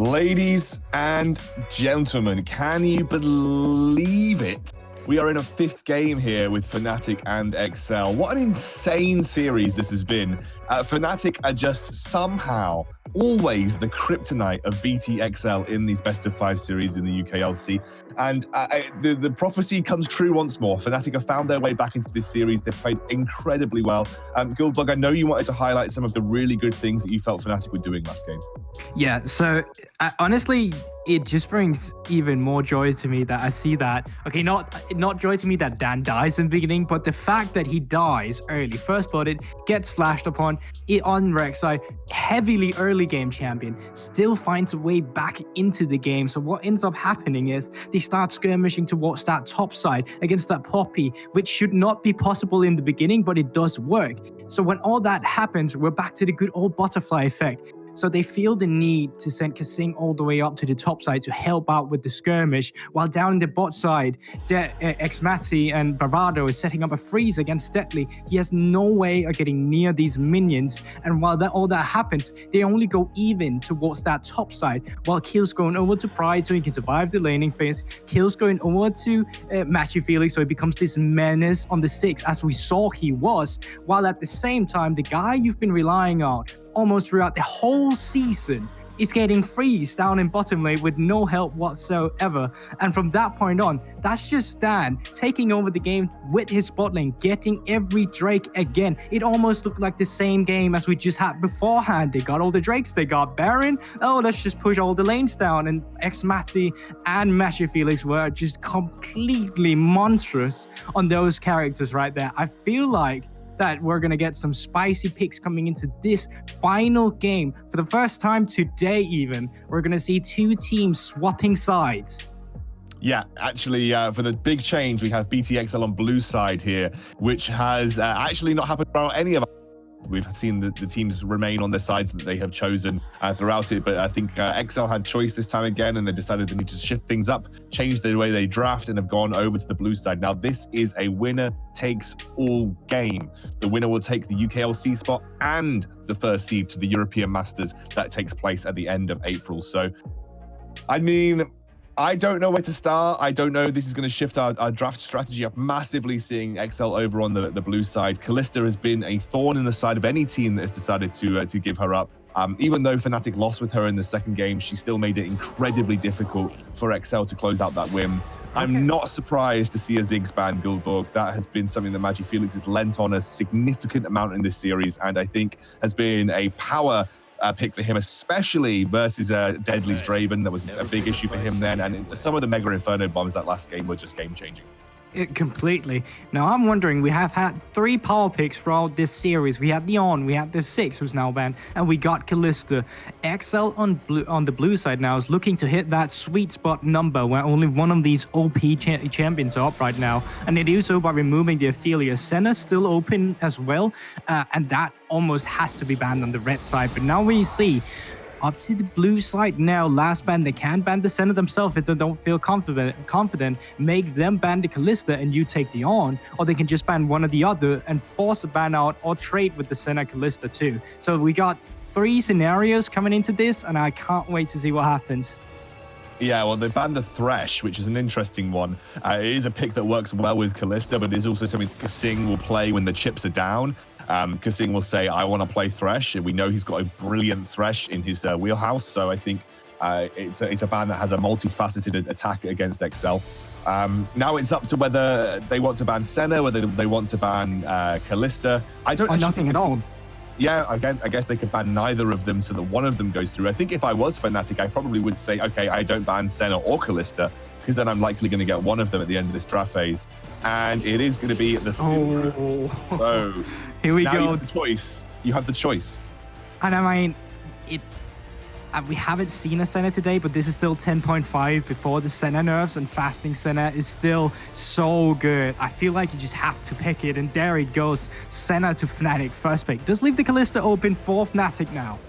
Ladies and gentlemen, can you believe it? We are in a fifth game here with Fnatic and XL. What an insane series this has been. Fnatic are just somehow always the kryptonite of BTXL in these best of 5 series in the UKLC. And the prophecy comes true once more. Fnatic have found their way back into this series. They've played incredibly well. Guildbug, I know you wanted to highlight some of the really good things that you felt Fnatic were doing last game. Yeah, so honestly, it just brings even more joy to me that I see that. Okay, not joy to me that Dan dies in the beginning, but the fact that he dies early, first blooded, gets flashed upon, it on Rek'Sai, heavily early game champion, still finds a way back into the game. So what ends up happening is they start skirmishing towards that top side against that Poppy, which should not be possible in the beginning, but it does work. So when all that happens, we're back to the good old butterfly effect. So they feel the need to send Kasing all the way up to the top side to help out with the skirmish, while down in the bot side, Xmati and Bravado is setting up a freeze against Deadly. He has no way of getting near these minions, and while all that happens, they only go even towards that top side, while Kill's going over to Pride so he can survive the laning phase, Kill's going over to Matthew Felix so he becomes this menace on the 6, as we saw he was, while at the same time, the guy you've been relying on almost throughout the whole season is getting freeze down in bottom lane with no help whatsoever. And from that point on, that's just Dan taking over the game with his bot lane, getting every Drake again. It almost looked like the same game as we just had beforehand. They got all the Drakes, they got Baron. Oh, let's just push all the lanes down. And Xmati and Matthew Felix were just completely monstrous on those characters right there. I feel like that we're going to get some spicy picks coming into this final game. For the first time today even, we're going to see two teams swapping sides. Yeah, actually, for the big change, we have BTXL on blue side here, which has actually not happened for any of us. We've seen the teams remain on the sides that they have chosen throughout it, but I think XL had choice this time again, and they decided they need to shift things up, change the way they draft, and have gone over to the blue side. Now, this is a winner-takes-all game. The winner will take the UKLC spot and the first seed to the European Masters that takes place at the end of April. So, I mean, I don't know where to start. I don't know. This is going to shift our draft strategy up massively, seeing XL over on the blue side. Kalista has been a thorn in the side of any team that has decided to give her up. Even though Fnatic lost with her in the second game, she still made it incredibly difficult for XL to close out that win. I'm not surprised to see a Ziggs ban Guildborg. That has been something that Magic Felix has lent on a significant amount in this series, and I think has been a power pick for him, especially versus Deadly's Draven. That was a big issue for him then, and some of the Mega Inferno bombs that last game were just game-changing. Completely. Now I'm wondering, we have had 3 power picks throughout this series. We had Neon, we had the 6 who's now banned, and we got Kalista. XL on the blue side now is looking to hit that sweet spot number where only one of these OP champions are up right now, and they do so by removing the Ophelia. Senna's still open as well, and that almost has to be banned on the red side. But now we see up to the blue side now. Last ban, they can ban the Senna themselves if they don't feel confident. Make them ban the Kalista and you take the on, or they can just ban one or the other and force a ban out or trade with the Senna Kalista too. So we got 3 scenarios coming into this, and I can't wait to see what happens. Yeah, well, they banned the Thresh, which is an interesting one. It is a pick that works well with Kalista, but it is also something Kasing will play when the chips are down. Kasing will say, I want to play Thresh. And we know he's got a brilliant Thresh in his wheelhouse. So I think it's a ban that has a multifaceted attack against XL. Now it's up to whether they want to ban Senna, whether they want to ban Kalista. I don't know. Nothing at all. Yeah, again, I guess they could ban neither of them so that one of them goes through. I think if I was Fnatic, I probably would say, okay, I don't ban Senna or Kalista, because then I'm likely going to get one of them at the end of this draft phase. And it is going to be the So here we now go. You have the choice. You have the choice. And I mean, we haven't seen a Senna today, but this is still 10.5 before the Senna nerfs, and fasting Senna is still so good. I feel like you just have to pick it, and there it goes. Senna to Fnatic, first pick. Does leave the Kalista open for Fnatic now.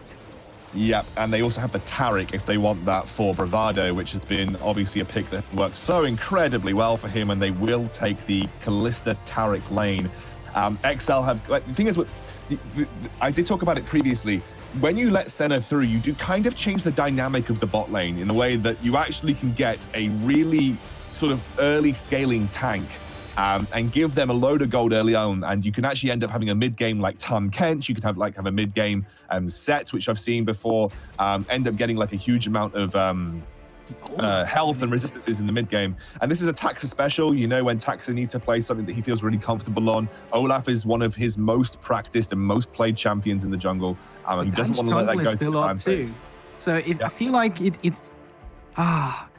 Yep, and they also have the Taric if they want that for Bravado, which has been obviously a pick that worked so incredibly well for him, and they will take the Kalista Taric lane. XL have, like, the thing is, I did talk about it previously, when you let Senna through, you do kind of change the dynamic of the bot lane in a way that you actually can get a really sort of early scaling tank and give them a load of gold early on, and you can actually end up having a mid game like Tom Kent. You could have a mid game set, which I've seen before, end up getting like a huge amount of health and resistances in the mid game. And this is a Taxa special. You know, when Taxa needs to play something that he feels really comfortable on, Olaf is one of his most practiced and most played champions in the jungle. He doesn't want to let that go to the fan phase. So I feel like it's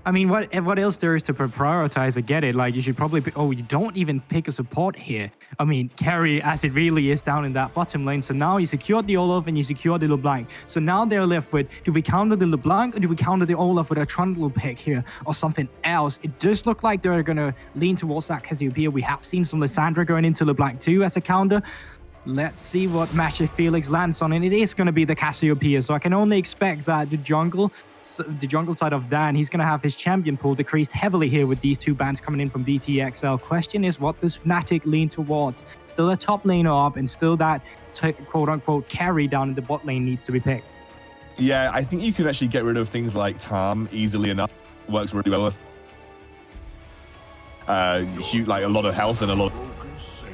I mean, what else there is to prioritize? I get it. Like, you should probably you don't even pick a support here. I mean, carry as it really is down in that bottom lane. So now you secured the Olaf and you secured the LeBlanc. So now they're left with, do we counter the LeBlanc or do we counter the Olaf with a Trundle pick here or something else? It does look like they're going to lean towards that Cassiopeia. We have seen some Lissandra going into LeBlanc too as a counter. Let's see what Masha Felix lands on, and it is going to be the Cassiopeia. So I can only expect that the jungle side of Dan, he's going to have his champion pool decreased heavily here with these two bans coming in from BTXL. Question is, what does Fnatic lean towards? Still a top laner up, and still that quote-unquote carry down in the bot lane needs to be picked. Yeah, I think you can actually get rid of things like Tom easily enough. Works really well with like a lot of health and a lot of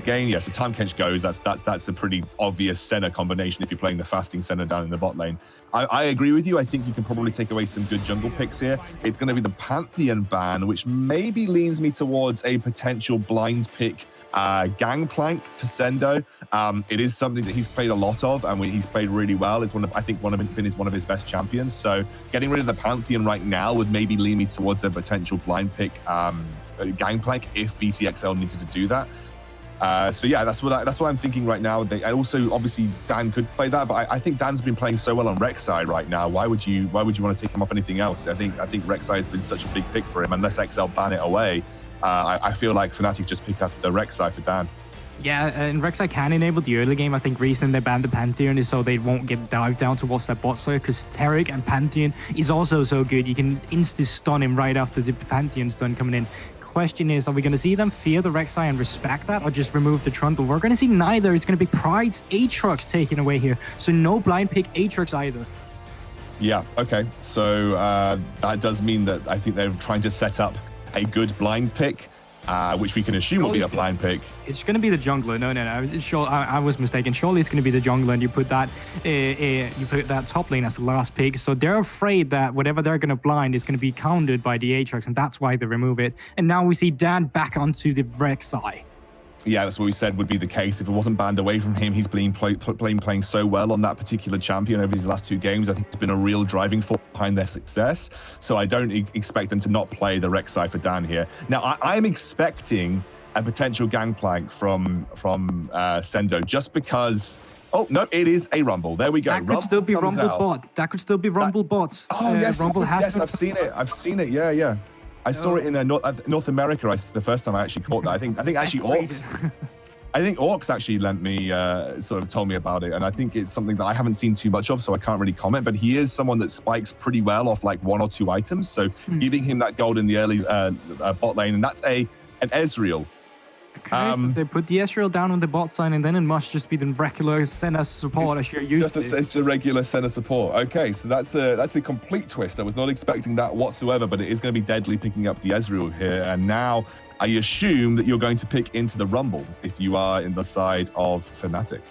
gain. Yeah, so Time Kench goes. That's a pretty obvious Senna combination if you're playing the fasting Senna down in the bot lane. I agree with you. I think you can probably take away some good jungle picks here. It's going to be the Pantheon ban, which maybe leans me towards a potential blind pick Gangplank for Sendo. It is something that he's played a lot of, and he's played really well. It's one of his best champions. So getting rid of the Pantheon right now would maybe lean me towards a potential blind pick Gangplank if BTXL needed to do that. So yeah, that's what I'm thinking right now. And also, obviously, Dan could play that, but I think Dan's been playing so well on Rek'Sai right now. Why would you want to take him off anything else? I think Rek'Sai has been such a big pick for him. Unless XL ban it away, I feel like Fnatic just pick up the Rek'Sai for Dan. Yeah, and Rek'Sai can enable the early game. I think reason they banned the Pantheon is so they won't get dived down towards that bot side, because Taric and Pantheon is also so good. You can insta-stun him right after the Pantheon stun coming in. Question is, are we going to see them fear the Rek'Sai and respect that, or just remove the Trundle? We're going to see neither. It's going to be Pride's Aatrox taken away here, so no blind pick Aatrox either. Yeah, okay, so that does mean that I think they're trying to set up a good blind pick, which we can assume will be a blind pick. It's going to be the jungler. No. Sure, I was mistaken. Surely it's going to be the jungler, and you put that top lane as the last pick. So they're afraid that whatever they're going to blind is going to be countered by the Aatrox, and that's why they remove it. And now we see Dan back onto the Rek'Sai. Yeah, that's what we said would be the case. If it wasn't banned away from him, he's been playing so well on that particular champion over these last two games. I think it's been a real driving force behind their success. So I don't expect them to not play the Rek'Sai for Dan here. Now, I'm expecting a potential gangplank from Sendo, just because... Oh, no, it is a Rumble. There we go. That could still be Rumble bot. That could still be Rumble bot. Oh, yes, Rumble yes, I've seen it. Yeah. I saw it in North America. The first time I actually caught that. I think actually Orcs. I think Orcs actually lent me, sort of told me about it, and I think it's something that I haven't seen too much of, so I can't really comment. But he is someone that spikes pretty well off like one or two items. So giving him that gold in the early bot lane, and that's an Ezreal. Okay, so they put the Ezreal down on the bot side, and then it must just be the regular Senna support as you're used to. It's a regular Senna support. Okay, so that's a complete twist. I was not expecting that whatsoever, but it is going to be deadly picking up the Ezreal here. And now I assume that you're going to pick into the Rumble if you are in the side of Fnatic.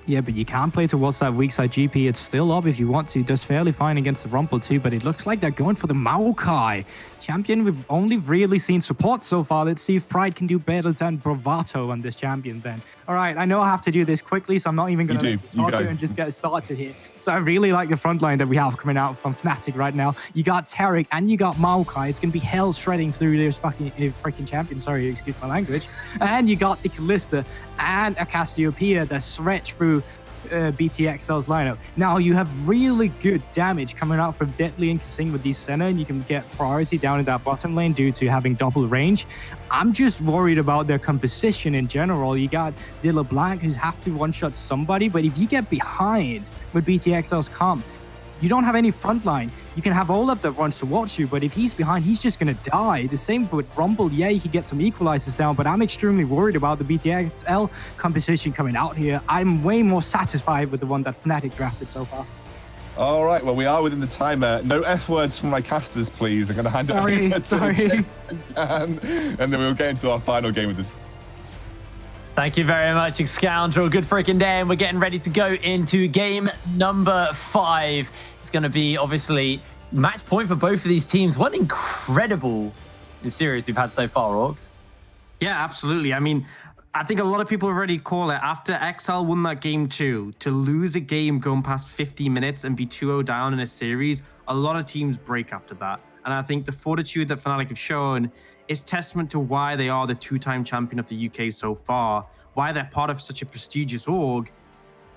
Yeah, but you can't play towards that weak side GP. It's still up if you want to. Does fairly fine against the Rumble too, but it looks like they're going for the Maokai. Champion, we've only really seen support so far. Let's see if Pride can do better than Bravato on this champion then. All right, I know I have to do this quickly, so I'm not even going to talk here and just get started here. So I really like the front line that we have coming out from Fnatic right now. You got Taric and you got Maokai. It's going to be hell shredding through this freaking champion. Sorry, excuse my language. And you got the Kalista and a Cassiopeia that stretch through BTXL's lineup. Now you have really good damage coming out from Deadly and Kasing with these Senna, and you can get priority down in that bottom lane due to having double range. I'm just worried about their composition in general. You got the LeBlanc who's have to one-shot somebody, but if you get behind with BTXL's comp, you don't have any front line. You can have Olaf that runs towards you, but if he's behind, he's just going to die. The same with Rumble. Yeah, you can get some equalizers down, but I'm extremely worried about the BTXL composition coming out here. I'm way more satisfied with the one that Fnatic drafted so far. All right, well, we are within the timer. No F words from my casters, please. I'm going to hand it over to Dan, and then we'll get into our final game with this. Thank you very much, Scoundrel. Good freaking day, and we're getting ready to go into game number 5. It's going to be, obviously, match point for both of these teams. What an incredible series we've had so far, Orcs. Yeah, absolutely. I mean, I think a lot of people already call it after XL won that game 2, to lose a game going past 50 minutes and be 2-0 down in a series, a lot of teams break after that. And I think the fortitude that Fnatic have shown is testament to why they are the 2-time champion of the UK so far, why they're part of such a prestigious org.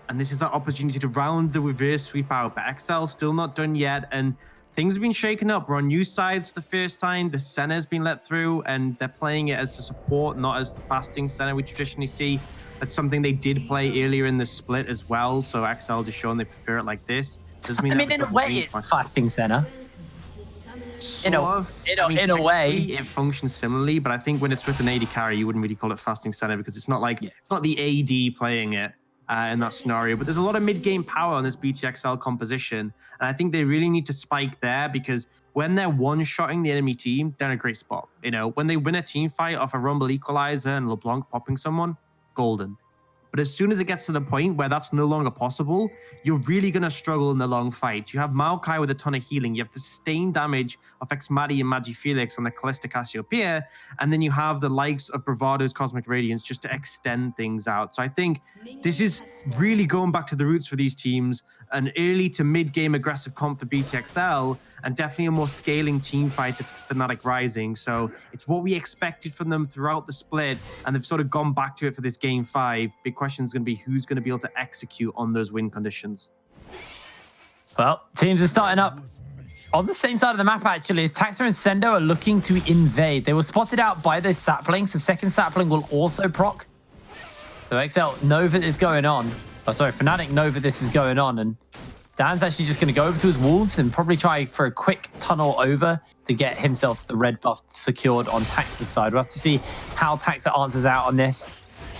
And this is that opportunity to round the reverse sweep out, but XL still not done yet. And things have been shaken up. We're on new sides for the first time. The Senna's been let through, and they're playing it as a support, not as the fasting Senna we traditionally see. That's something they did play earlier in the split as well. So XL just showing they prefer it like this. Doesn't mean in a way, it's fasting Senna. In a way, it functions similarly, but I think when it's with an AD carry, you wouldn't really call it fasting Senna because it's not like it's not the AD playing it. In that scenario, but there's a lot of mid-game power on this BTXL composition, and I think they really need to spike there because when they're one-shotting the enemy team, they're in a great spot. You know, when they win a team fight off a Rumble Equalizer and LeBlanc popping someone, golden. But as soon as it gets to the point where that's no longer possible, you're really going to struggle in the long fight. You have Maokai with a ton of healing. You have the sustained damage of Xmadi and Magi Felix on the Callista Cassiopeia. And then you have the likes of Bravado's Cosmic Radiance just to extend things out. So I think this is really going back to the roots for these teams. An early to mid-game aggressive comp for BTXL, and definitely a more scaling team fight to Fnatic Rising. So it's what we expected from them throughout the split, and they've sort of gone back to it for this game 5. Big question is going to be who's going to be able to execute on those win conditions. Well, teams are starting up on the same side of the map, actually, as Taxa and Sendo are looking to invade. They were spotted out by those saplings. The second sapling will also proc. So XL know that is going on. Oh, sorry, Fnatic know that this is going on, and Dan's actually just going to go over to his Wolves and probably try for a quick tunnel over to get himself the red buff secured on Taxa's side. We'll have to see how Taxa answers out on this.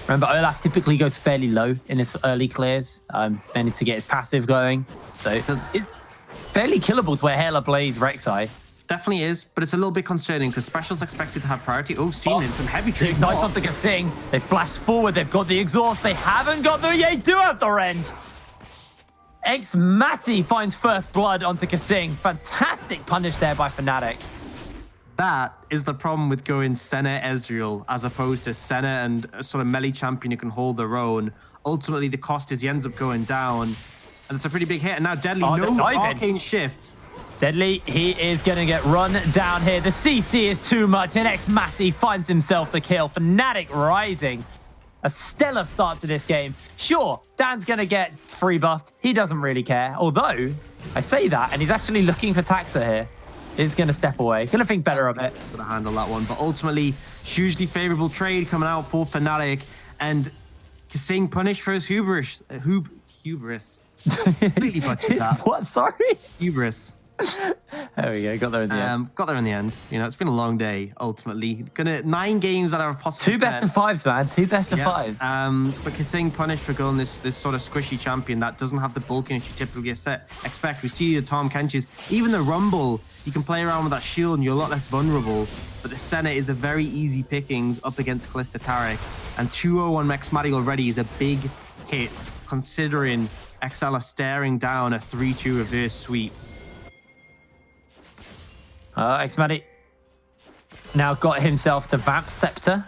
Remember, Olaf typically goes fairly low in his early clears, mainly to get his passive going. So it's fairly killable to where Hela Blades Rek'Sai. Definitely is, but it's a little bit concerning because Special's expected to have priority. Oh, seen in some heavy trade. Nice onto Kasing. They flashed forward. They've got the exhaust. They haven't got the... They do have the rend. Xmati finds first blood onto Kasing. Fantastic punish there by Fnatic. That is the problem with going Senna Ezreal as opposed to Senna and a sort of melee champion who can hold their own. Ultimately, the cost is he ends up going down, and it's a pretty big hit. And now Deadly, no arcane shift. Deadly, he is going to get run down here. The CC is too much, and Xmati finds himself the kill. Fnatic Rising. A stellar start to this game. Sure, Dan's going to get free buffed. He doesn't really care. Although, I say that, and he's actually looking for Taxa here. He's going to step away. Going to think better of it. Going to handle that one. But ultimately, hugely favorable trade coming out for Fnatic. And Kasing punished for his hubris. Hubris. Completely butchered that. What? Sorry? Hubris. There we go. Got there in the end. Got there in the end. You know, it's been a long day, ultimately. 9 games that are possible. 2 best of 5s, man. 2 best of 5s. But Kasing punished for going this sort of squishy champion that doesn't have the bulkiness you typically expect. We see the Tom Kenches. Even the Rumble, you can play around with that shield and you're a lot less vulnerable. But the Senna is a very easy pickings up against Callista Taric. And 2-0 on Xmati already is a big hit, considering XL are staring down a 3-2 reverse sweep. Xmati now got himself the Vamp Scepter.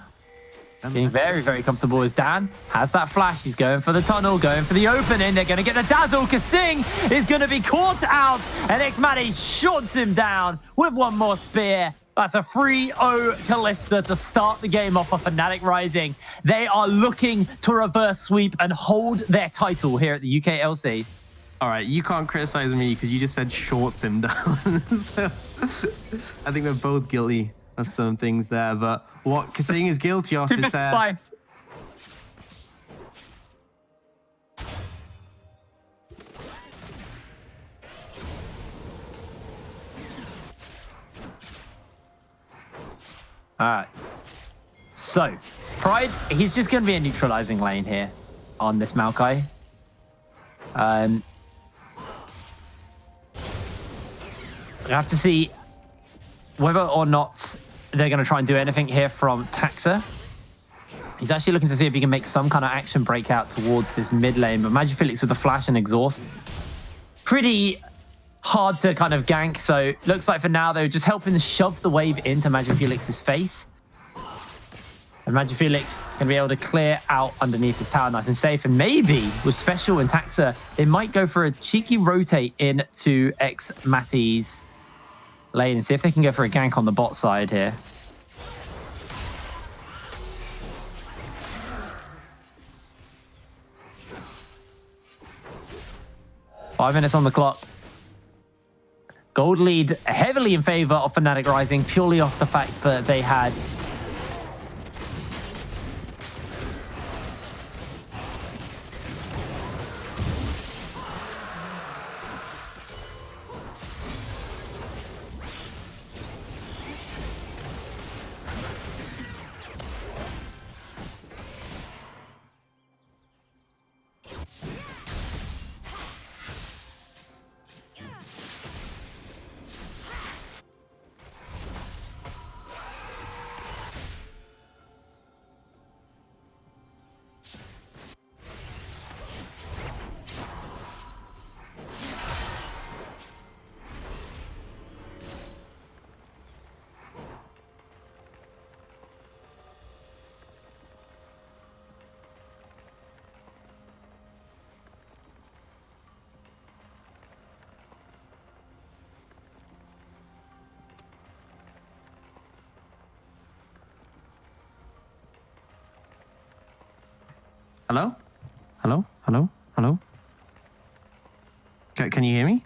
Being very, very comfortable as Dan has that flash. He's going for the tunnel, going for the opening. They're going to get the dazzle. Kasing is going to be caught out, and Xmati shots him down with one more spear. That's a 3-0 Callista to start the game off of Fnatic Rising. They are looking to reverse sweep and hold their title here at the UKLC. All right, you can't criticize me because you just said shorts him down. So I think we're both guilty of some things there, but what Kasing is guilty of is... All right. So, Pride, he's just going to be a neutralizing lane here on this Maokai. We have to see whether or not they're going to try and do anything here from Taxa. He's actually looking to see if he can make some kind of action breakout towards this mid lane, but Magic Felix with the flash and exhaust. Pretty hard to kind of gank, so looks like for now they're just helping to shove the wave into Magic Felix's face. And Magic Felix can be able to clear out underneath his tower nice and safe. And maybe with Special and Taxa, they might go for a cheeky rotate into X-Matty's lane and see if they can go for a gank on the bot side here. Five minutes on the clock. Gold lead heavily in favor of Fnatic Rising, purely off the fact that they had Hello? Hello? Hello? Hello? Can you hear me?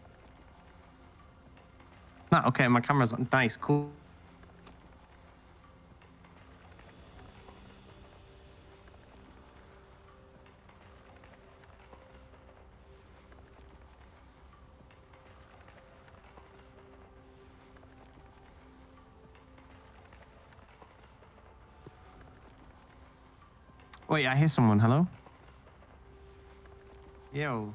No, okay, my camera's on. Nice, cool. Wait, I hear someone. Hello? Yo.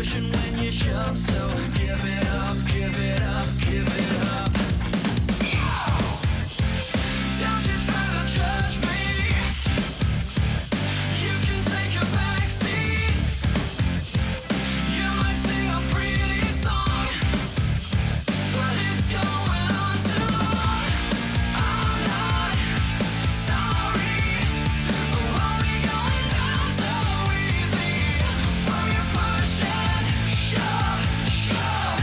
pushing when you shove, so give it up, give it up, give it up. Don't you try to judge me. You can take a back seat. You might sing a pretty song, but it's going on too long. I'm not sorry. Won't be going down so easy from your push and shove, shove.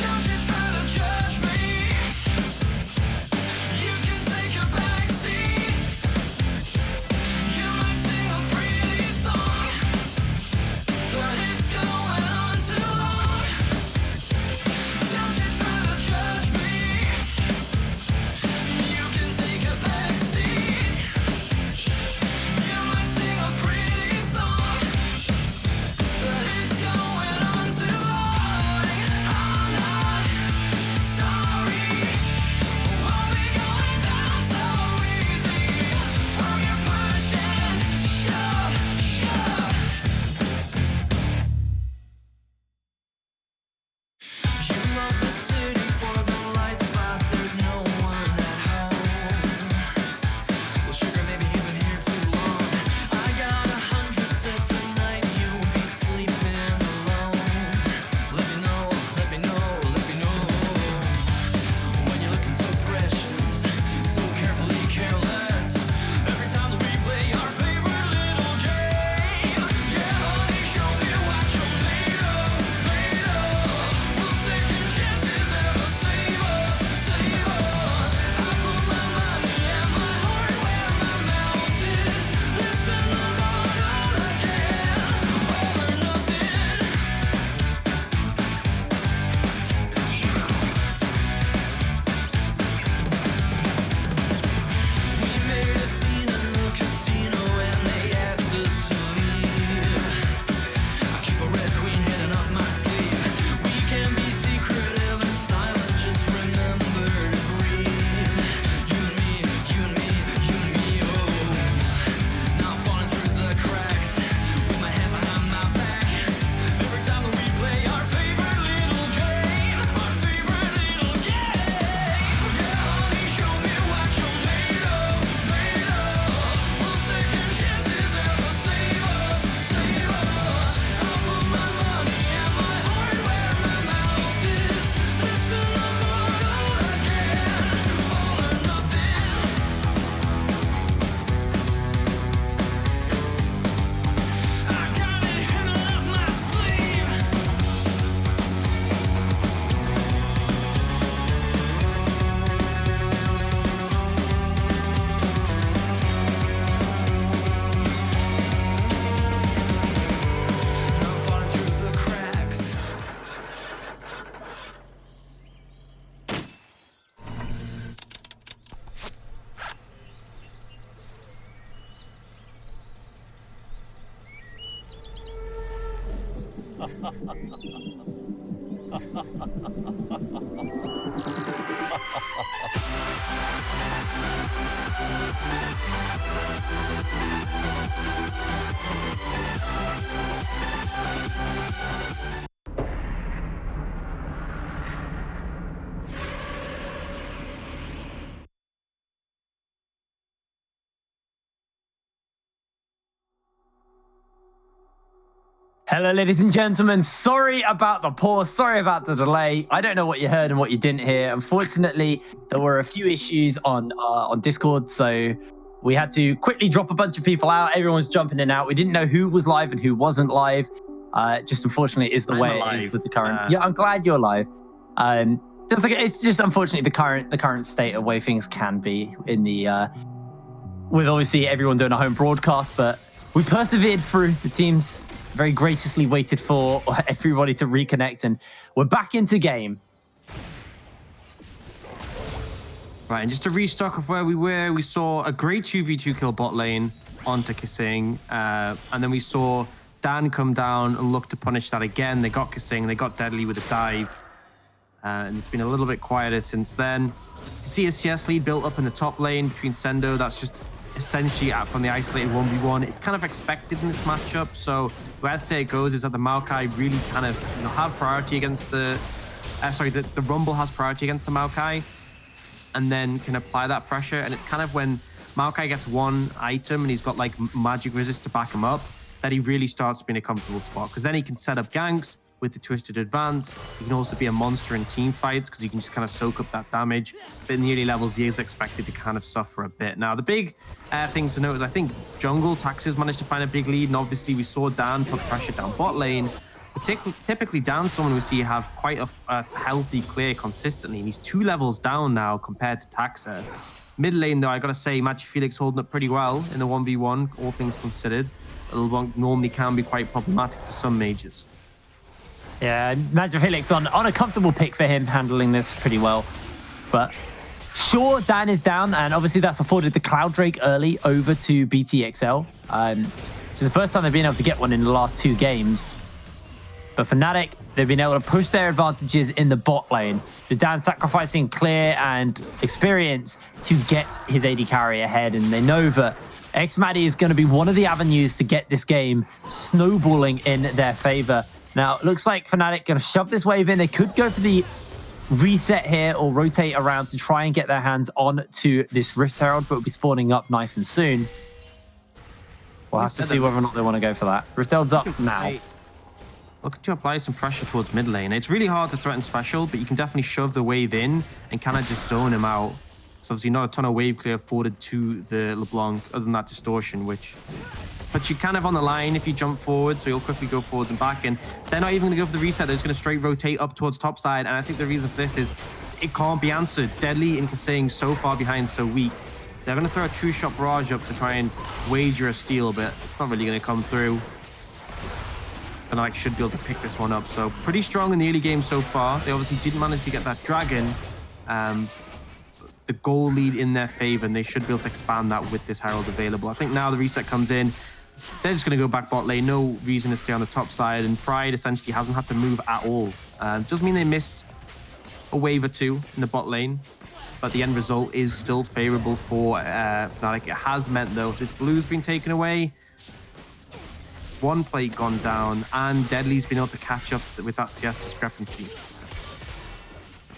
Don't you try to judge me. You can take a back seat. You might sing a pretty song, but it's going on too long. Don't you try to judge me. You can take a back seat. You might sing a pretty song, but it's going on too long. I'm not sorry. Won't be going down so easy from your push and shove, shove. You love the city for the lights, but there's no one at home. Well, sugar, maybe you've been here too long. I got 100 says tonight you'll be sleeping alone. Let me know, let me know, let me know. When you're looking so precious, so carefully careless. Every time that we play our favorite little game. Yeah, honey, show me what you're made of, made of. Will second chances ever save us, save us? I put my money and my heart where my mouth is. Let's spend the bottle again, all or nothing. We made a scene in the casino and they asked us to leave. I keep a red queen hidden up my sleeve. We can be secretive and silent, just remember to breathe. You and me, you and me, you and me, oh. Now I'm falling through the cracks with my hands behind my back. Every time that we play our favorite little game, our favorite little game. Yeah, honey, show me what you're made of, made of. Will second chances ever save us, save us? I'll put my money and my heart where my mouth is. Let's spin the bottle again, all or nothing. I got it hidden up my sleeve. Now I'm falling through the cracks. Hello, ladies and gentlemen. Sorry about the pause. Sorry about the delay. I don't know what you heard and what you didn't hear. Unfortunately, there were a few issues on Discord, so we had to quickly drop a bunch of people out. Everyone's jumping in and out. We didn't know who was live and who wasn't live. Just unfortunately is the I'm way alive. it is with the current. Yeah, I'm glad you're live. Just like it's just unfortunately the current state of way things can be in the with obviously everyone doing a home broadcast, but we persevered through. The very graciously waited for everybody to reconnect, and we're back into game. Right, and just to restock of where we were, we saw a great 2v2 kill bot lane onto Kissing, and then we saw Dan come down and look to punish that again. They got Kissing, they got Deadly with a dive, and it's been a little bit quieter since then. You can see a CS lead built up in the top lane between Sendo. That's just essentially out from the isolated 1v1. It's kind of expected in this matchup, so the way I'd say it goes is that the Maokai really kind of have priority against the... the Rumble has priority against the Maokai, and then can apply that pressure. And it's kind of when Maokai gets one item and he's got like magic resist to back him up, that he really starts being a comfortable spot, because then he can set up ganks with the twisted advance. He can also be a monster in team fights because he can just kind of soak up that damage. But in the early levels, he is expected to kind of suffer a bit. Now, the big things to note is I think jungle Taxes managed to find a big lead, and obviously we saw Dan put pressure down bot lane. But typically, Dan's someone we see have quite a healthy clear consistently, and he's 2 levels down now compared to Taxa. Mid lane, though, I gotta say, Magic Felix holding up pretty well in the 1v1, all things considered. Little normally can be quite problematic for some mages. Yeah, Magic Felix on a comfortable pick for him, handling this pretty well. But sure, Dan is down, and obviously that's afforded the Cloud Drake early over to BTXL. It's the first time they've been able to get one in the last 2 games. But Fnatic, they've been able to push their advantages in the bot lane. So Dan sacrificing clear and experience to get his AD carry ahead, and they know that xMatty is going to be one of the avenues to get this game snowballing in their favor. Now, it looks like Fnatic going to shove this wave in. They could go for the reset here or rotate around to try and get their hands on to this Rift Herald, but it'll be spawning up nice and soon. We'll have to see whether or not they want to go for that. Rift Herald's up now. Looking to apply some pressure towards mid lane. It's really hard to threaten special, but you can definitely shove the wave in and kind of just zone him out. So obviously not a ton of wave clear afforded to the LeBlanc, other than that distortion, which puts you kind of on the line if you jump forward, so you'll quickly go forwards and back. And they're not even going to go for the reset. They're just going to straight rotate up towards top side. And I think the reason for this is it can't be answered. Deadly and Kasang so far behind, so weak. They're going to throw a true shot barrage up to try and wager a steal, but it's not really going to come through. Fnatic should be able to pick this one up. So pretty strong in the early game so far. They obviously didn't manage to get that dragon. The goal lead in their favor, and they should be able to expand that with this Herald available. I think now the reset comes in. They're just going to go back bot lane. No reason to stay on the top side, and Pride essentially hasn't had to move at all. Does mean they missed a wave or 2 in the bot lane, but the end result is still favorable for Fnatic. It has meant, though, this blue's been taken away. 1 plate gone down, and Deadly's been able to catch up with that CS discrepancy.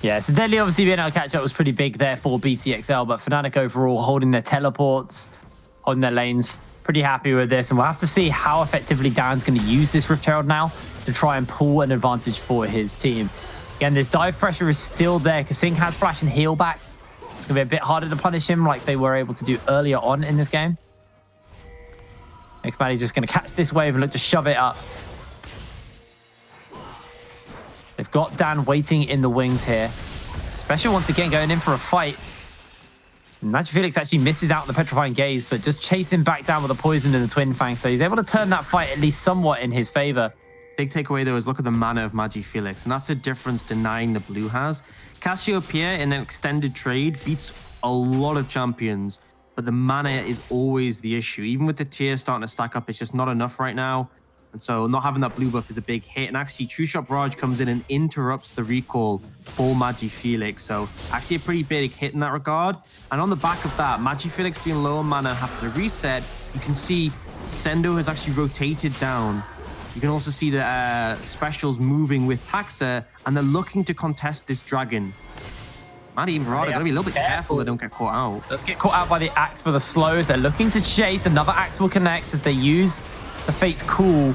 Yeah, so Deadly obviously being able to catch up was pretty big there for BTXL, but Fnatic overall holding their teleports, holding their lanes, pretty happy with this. And we'll have to see how effectively Dan's going to use this Rift Herald now to try and pull an advantage for his team. Again, this dive pressure is still there. Kasing has flash and heal back. It's going to be a bit harder to punish him like they were able to do earlier on in this game. xMatty's just going to catch this wave and look to shove it up. They've got Dan waiting in the wings here. Special once again going in for a fight. Magic Felix actually misses out on the Petrifying Gaze, but just chasing back down with the poison and the Twin Fang. So he's able to turn that fight at least somewhat in his favor. Big takeaway, though, is look at the mana of Magic Felix, and that's the difference denying the blue has. Cassiopeia in an extended trade beats a lot of champions, but the mana is always the issue. Even with the tier starting to stack up, it's just not enough right now. And so not having that blue buff is a big hit. And actually, True Shot Barrage comes in and interrupts the recall for Magic Felix. So actually a pretty big hit in that regard. And on the back of that, Magic Felix being low on mana after the reset, you can see Sendo has actually rotated down. You can also see the specials moving with Taxa, and they're looking to contest this dragon. Maddie and Verada gotta be a little bit careful they don't get caught out. Let's get caught out by the Axe for the slows. They're looking to chase. Another Axe will connect as they use the Fate's Cool.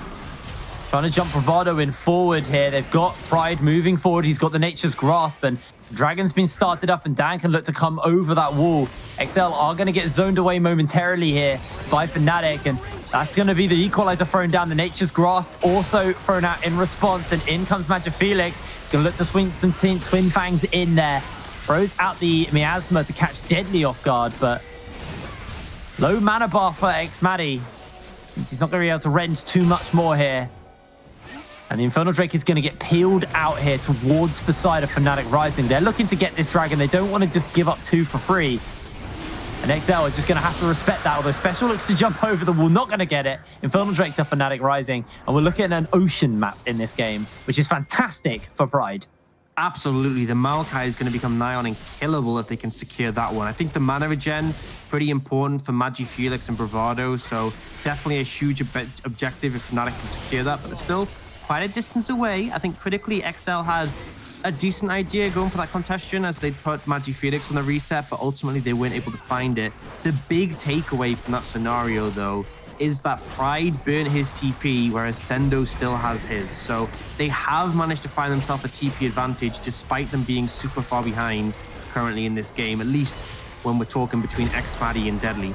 Trying to jump Bravado in forward here. They've got Pride moving forward. He's got the Nature's Grasp, and Dragon's been started up, and Dan can look to come over that wall. XL are going to get zoned away momentarily here by Fnatic, and that's going to be the equalizer thrown down. The Nature's Grasp also thrown out in response, and in comes Magic Felix. Going to look to swing some Twin Fangs in there. Throws out the Miasma to catch Deadly off guard, but low mana bar for xMatty. He's not going to be able to rend too much more here. And the Infernal Drake is going to get peeled out here towards the side of Fnatic Rising. They're looking to get this dragon. They don't want to just give up 2 for free. And XL is just going to have to respect that, although Special looks to jump over the wall, not going to get it. Infernal Drake to Fnatic Rising. And we're looking at an ocean map in this game, which is fantastic for Pride. Absolutely. The Maokai is going to become nigh on unkillable if they can secure that one. I think the mana regen, pretty important for Magi Felix and Bravado, so definitely a huge objective if Fnatic can secure that, but it's still quite a distance away. I think critically, XL had a decent idea going for that contestation as they put Magi Felix on the reset, but ultimately they weren't able to find it. The big takeaway from that scenario, though, is that Pride burnt his TP, whereas Sendo still has his. So they have managed to find themselves a TP advantage, despite them being super far behind currently in this game, at least when we're talking between Xmatty and Deadly.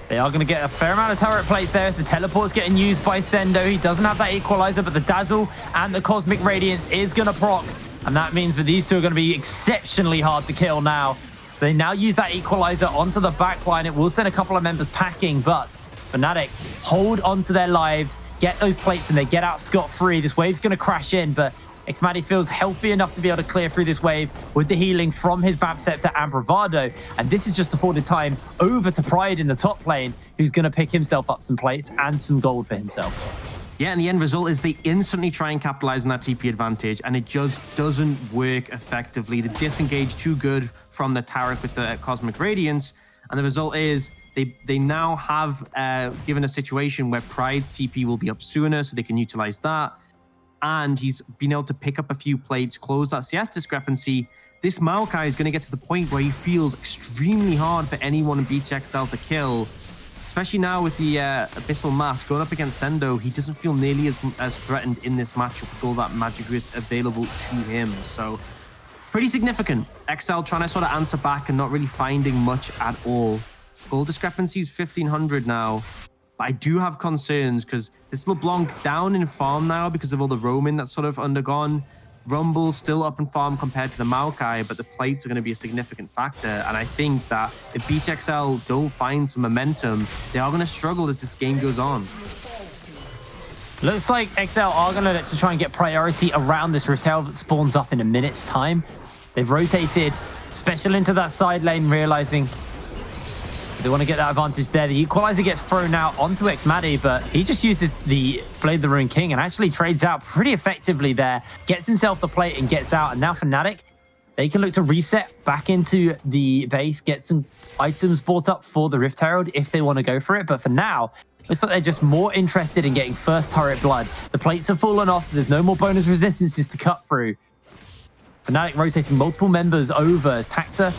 They are going to get a fair amount of turret plates there. The teleport's getting used by Sendo. He doesn't have that equalizer, but the Dazzle and the Cosmic Radiance is going to proc. And that means that these two are going to be exceptionally hard to kill now. They now use that equalizer onto the backline. It will send a couple of members packing, but Fnatic hold on to their lives, get those plates, and they get out scot-free. This wave's going to crash in, but Xmatty feels healthy enough to be able to clear through this wave with the healing from his Vamp Scepter and Bravado. And this is just afforded time over to Pride in the top lane, who's going to pick himself up some plates and some gold for himself. Yeah, and the end result is they instantly try and capitalize on that TP advantage, and it just doesn't work effectively. The disengage too good from the Taric with the Cosmic Radiance, and the result is they now have given a situation where Pride's TP will be up sooner, so they can utilize that. And he's been able to pick up a few plates, close that CS discrepancy. This Maokai is going to get to the point where he feels extremely hard for anyone in BTXL to kill, especially now with the Abyssal Mask going up against Sendo. He doesn't feel nearly as threatened in this matchup with all that Magic Resist available to him. So pretty significant. XL trying to sort of answer back and not really finding much at all. Gold discrepancy is 1,500 now. But I do have concerns because this LeBlanc down in farm now because of all the roaming that's sort of undergone. Rumble still up in farm compared to the Maokai, but the plates are going to be a significant factor. And I think that if BTXL don't find some momentum, they are going to struggle as this game goes on. Looks like XL are going to look to try and get priority around this Rift Herald that spawns up in a minute's time. They've rotated Special into that side lane, realizing they want to get that advantage there. The equalizer gets thrown out onto Xmatty, but he just uses the Blade the Rune King and actually trades out pretty effectively there. Gets himself the plate and gets out. And now Fnatic, they can look to reset back into the base, get some items bought up for the Rift Herald if they want to go for it. But for now, looks like they're just more interested in getting first turret blood. The plates have fallen off, so there's no more bonus resistances to cut through. Fnatic rotating multiple members over as Taxa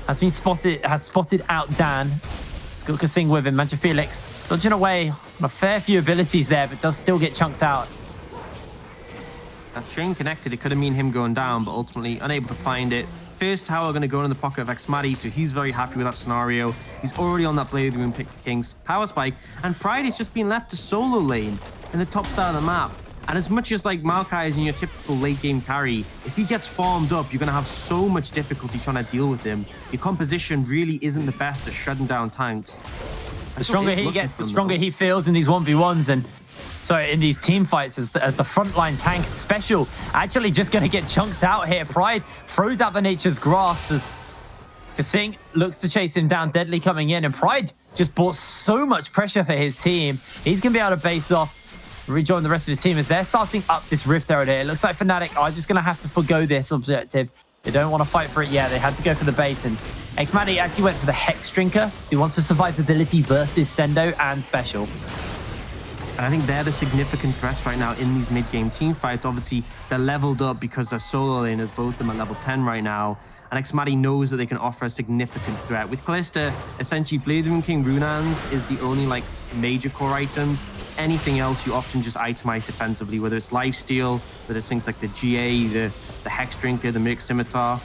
has spotted out Dan. Got Kasing with him. Magi Felix dodging away on a fair few abilities there, but does still get chunked out. That chain connected, it could have mean him going down, but ultimately unable to find it. First tower going to go in the pocket of Xmatty, so he's very happy with that scenario. He's already on that Blade of the Rune King's power spike, and Pride has just been left to solo lane in the top side of the map. And as much as like Maokai is in your typical late game carry, if he gets farmed up, you're going to have so much difficulty trying to deal with him. Your composition really isn't the best at shutting down tanks. The stronger he gets, the stronger he feels in these 1v1s and sorry, in these team fights as the frontline tank. Special actually just going to get chunked out here. Pride throws out the Nature's Grasp as Kasing looks to chase him down. Deadly coming in, and Pride just brought so much pressure for his team. He's going to be able to base off, rejoin the rest of his team as they're starting up this Rift Herald here. It looks like Fnatic are just going to have to forgo this objective. They don't want to fight for it yet. They had to go for the bait, and Xmatty actually went for the Hex Drinker, so he wants to survive ability versus Sendo and Special. And I think they're the significant threats right now in these mid-game team fights. Obviously, they're leveled up because they're solo laners, both of them at level 10 right now. And Xmatty knows that they can offer a significant threat. With Kalista, essentially, Blade of the Rune King Runans is the only like major core items. Anything else you often just itemize defensively, whether it's lifesteal, whether it's things like the GA, the Hex Drinker, the Merc Scimitar.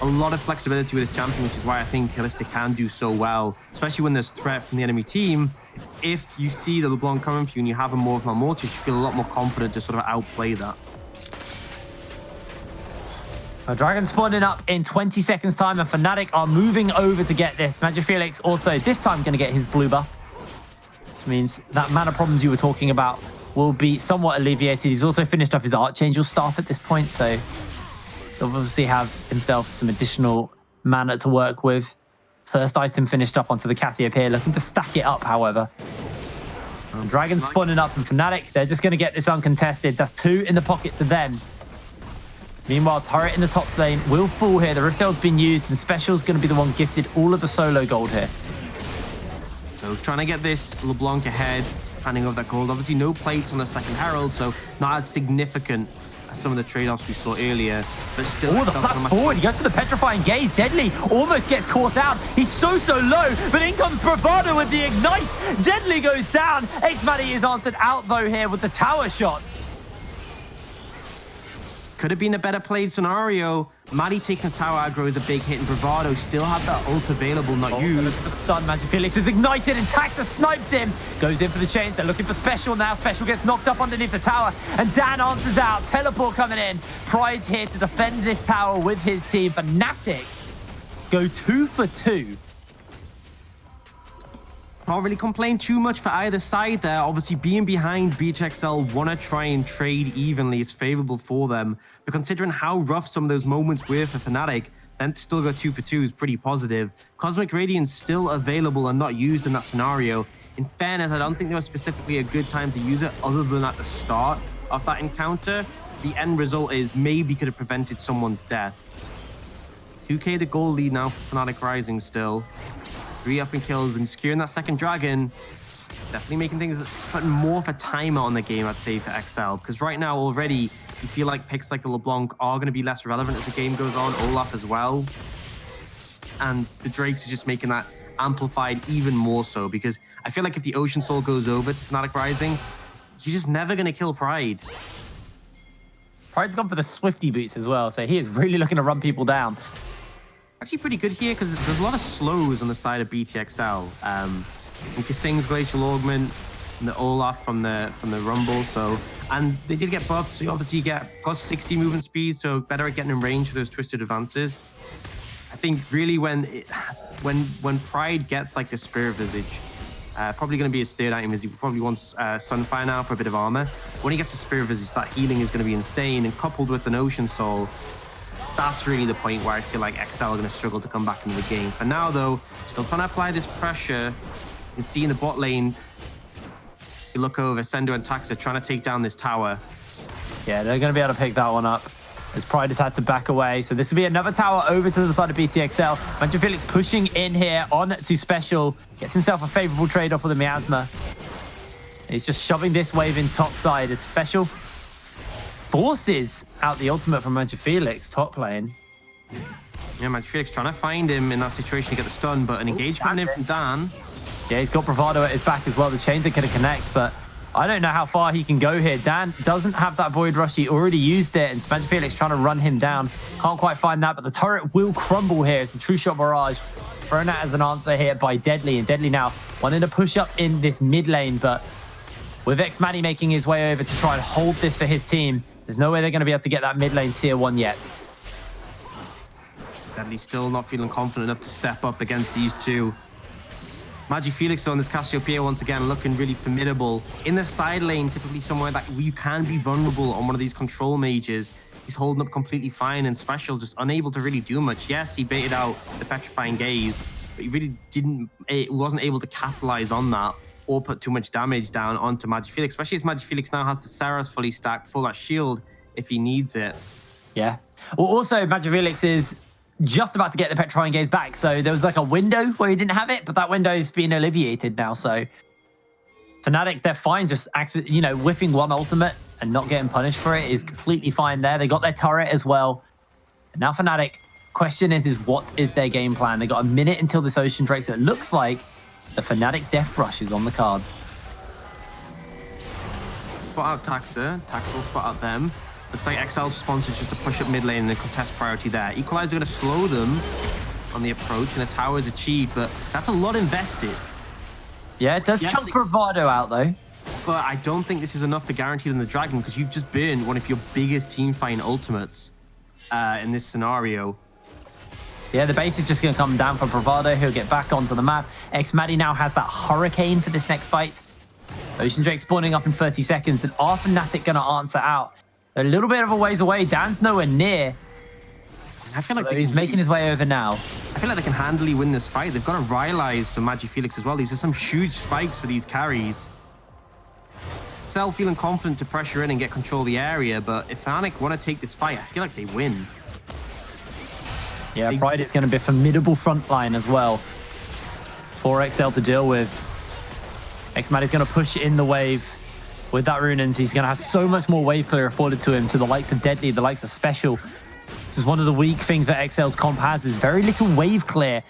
A lot of flexibility with this champion, which is why I think Kalista can do so well, especially when there's threat from the enemy team. If you see the LeBlanc coming for you and you have a more of a Mortis, you feel a lot more confident to sort of outplay that. A Dragon spawning up in 20 seconds time, and Fnatic are moving over to get this. Magi Felix also this time going to get his blue buff. which means that mana problems you were talking about will be somewhat alleviated. He's also finished up his Archangel staff at this point, so he'll obviously have himself some additional mana to work with. First item finished up onto the Cassiopeia, looking to stack it up, however. Dragon spawning up from Fnatic. They're just going to get this uncontested. That's 2 in the pockets of them. Meanwhile, turret in the top lane will fall here. The Rift Tail's been used, and Special's going to be the one gifted all of the solo gold here. So trying to get this LeBlanc ahead, handing over that gold. Obviously no plates on the second Herald, so not as significant as some of the trade-offs we saw earlier, but still... Oh, the flat forward. He goes for the Petrifying Gaze. Deadly almost gets caught out. He's so low, but in comes Bravado with the Ignite. Deadly goes down. X-Matty is answered out, though, here with the tower shots. Could have been a better played scenario. Maddie taking the tower aggro is a big hit, and Bravado still had that ult available, not used. Stun, Magic Felix is ignited, and Taxa snipes him. Goes in for the chains. They're looking for Special now. Special gets knocked up underneath the tower, and Dan answers out. Teleport coming in. Pride's here to defend this tower with his team. Fnatic go 2 for 2. Can't really complain too much for either side there. Obviously, being behind, BHXL want to try and trade evenly is favorable for them. But considering how rough some of those moments were for Fnatic, then to still go 2 for 2 is pretty positive. Cosmic Radiance still available and not used in that scenario. In fairness, I don't think there was specifically a good time to use it other than at the start of that encounter. The end result is maybe could have prevented someone's death. 2k the goal lead now for Fnatic Rising still. 3 up in kills and securing that second dragon. Definitely making things, putting more of a timer on the game, I'd say, for XL. Because right now already, you feel like picks like the LeBlanc are going to be less relevant as the game goes on. Olaf as well. And the Drakes are just making that amplified even more so. Because I feel like if the Ocean Soul goes over to Fnatic Rising, you're just never going to kill Pride. Pride's gone for the Swifty boots as well, so he is really looking to run people down. Actually pretty good here because there's a lot of slows on the side of BTXL. And Kasing's Glacial Augment and the Olaf from the Rumble. So, and they did get buffed, so you obviously get plus 60 movement speed, so better at getting in range for those twisted advances. I think really when Pride gets like the Spirit Visage, probably going to be his third item is he probably wants Sunfire now for a bit of armor. When he gets the Spirit Visage, that healing is going to be insane, and coupled with an Ocean Soul, that's really the point where I feel like XL are going to struggle to come back into the game. For now, though, still trying to apply this pressure. You can see in the bot lane, you look over, Sendo and Taxa trying to take down this tower. Yeah, they're going to be able to pick that one up as Pride has had to back away. So this will be another tower over to the side of BTXL. Magic Felix pushing in here on to Special. Gets himself a favorable trade-off with the Miasma. He's just shoving this wave in top side as Special forces out the ultimate from Magic Felix, top lane. Yeah, Magic Felix trying to find him in that situation to get the stun, but an engage coming in from Dan. Yeah, he's got Bravado at his back as well. The chains are going to connect, but I don't know how far he can go here. Dan doesn't have that Void Rush. He already used it, and Magic Felix trying to run him down. Can't quite find that, but the turret will crumble here. It's the True Shot Barrage thrown out as an answer here by Deadly, and Deadly now wanting to push up in this mid lane, but with X-Matty making his way over to try and hold this for his team, there's no way they're going to be able to get that mid lane tier 1 yet. Deadly still not feeling confident enough to step up against these two. Magic Felix on this Cassiopeia once again looking really formidable. In the side lane, typically somewhere that you can be vulnerable on one of these control mages. He's holding up completely fine, and Special just unable to really do much. Yes, he baited out the Petrifying Gaze, but he wasn't able to capitalize on that or put too much damage down onto Magic Felix, especially as Magic Felix now has the Saras fully stacked for that shield if he needs it. Yeah. Well, also, Magic Felix is just about to get the Petrifying Gaze back, so there was like a window where he didn't have it, but that window's been alleviated now, so Fnatic, they're fine just, whiffing one ultimate and not getting punished for it is completely fine there. They got their turret as well. And now Fnatic, question is what is their game plan? They got a minute until this Ocean Drake, so it looks like the Fnatic Death Rush is on the cards. Spot out Taxa. Taxa will spot out them. Looks like XL's response is just to push up mid lane and then contest priority there. Equalizer going to slow them on the approach, and the tower is achieved, but that's a lot invested. Yeah, it does chunk Bravado out, though. But I don't think this is enough to guarantee them the dragon, because you've just burned one of your biggest team fighting ultimates in this scenario. Yeah, the base is just going to come down for Bravado. He'll get back onto the map. X-Matty now has that Hurricane for this next fight. Ocean Drake spawning up in 30 seconds, and are Fnatic going to answer out? They're a little bit of a ways away. Dan's nowhere near. I feel like He's making his way over now. I feel like they can handily win this fight. They've got a Rylai's for Magifelix as well. These are some huge spikes for these carries. Cell feeling confident to pressure in and get control of the area, but if Fnatic want to take this fight, I feel like they win. Yeah, Pride is going to be a formidable front line as well for XL to deal with. XMAD is going to push in the wave with that Runins. He's going to have so much more wave clear afforded to him, to the likes of Deadly, the likes of Special. This is one of the weak things that XL's comp has, is very little wave clear.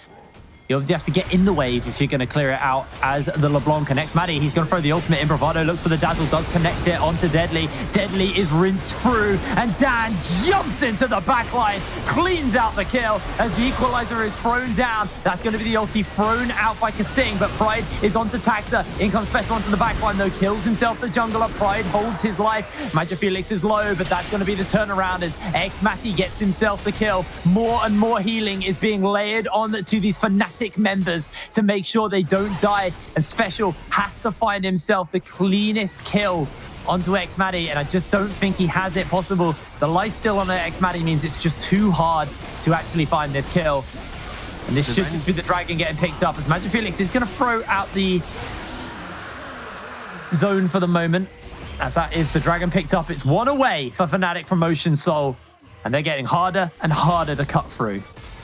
You obviously have to get in the wave if you're going to clear it out as the LeBlanc connects Maddie. He's going to throw the ultimate in. Bravado looks for the dazzle, does connect it onto Deadly. Deadly is rinsed through, and Dan jumps into the backline, cleans out the kill as the equalizer is thrown down. That's going to be the ulti thrown out by Kasing, but Pride is onto Taxa. In comes Special onto the backline, though, kills himself the jungler. Pride holds his life. Magic Felix is low, but that's going to be the turnaround as X-Matty gets himself the kill. More and more healing is being layered on to these Fnatic members to make sure they don't die, and Special has to find himself the cleanest kill onto X-Matty, and I just don't think he has it possible. The life still on X-Matty means it's just too hard to actually find this kill, and this should just be the dragon getting picked up as Magic Felix is going to throw out the zone for the moment, as that is the dragon picked up. It's one away for Fnatic from Ocean Soul, and they're getting harder and harder to cut through.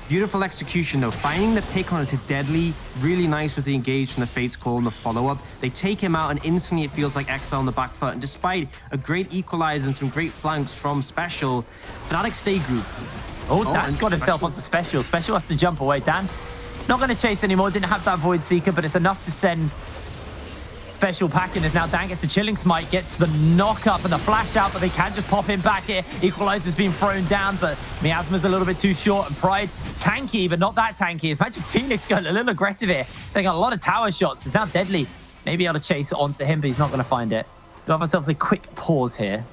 Beautiful execution, though. Finding the pick on it to Deadly, really nice with the engage from the Fate's Call and the follow-up. They take him out, and instantly it feels like XL on the back foot. And despite a great equalizer and some great flanks from Special, Fnatic stay group. Oh, Dan's got himself onto Special. Special has to jump away. Dan, not going to chase anymore. Didn't have that Void Seeker, but it's enough to send Special packing as now Dan gets the Chilling Smite, gets the knock up and the flash out, but they can just pop him back here. Equalizer's been thrown down, but Miasma's a little bit too short, and Pride tanky, but not that tanky. As Magic Phoenix going a little aggressive here. They got a lot of tower shots. It's now Deadly. Maybe able to chase it onto him, but he's not going to find it. We'll have ourselves a quick pause here.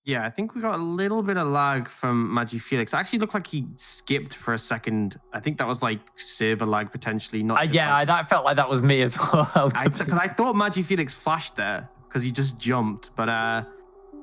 Yeah, I think we got a little bit of lag from Magi Felix. It actually looked like he skipped for a second. I think that was like server lag potentially. Not that felt like that was me as well. Because I thought Magi Felix flashed there because he just jumped. But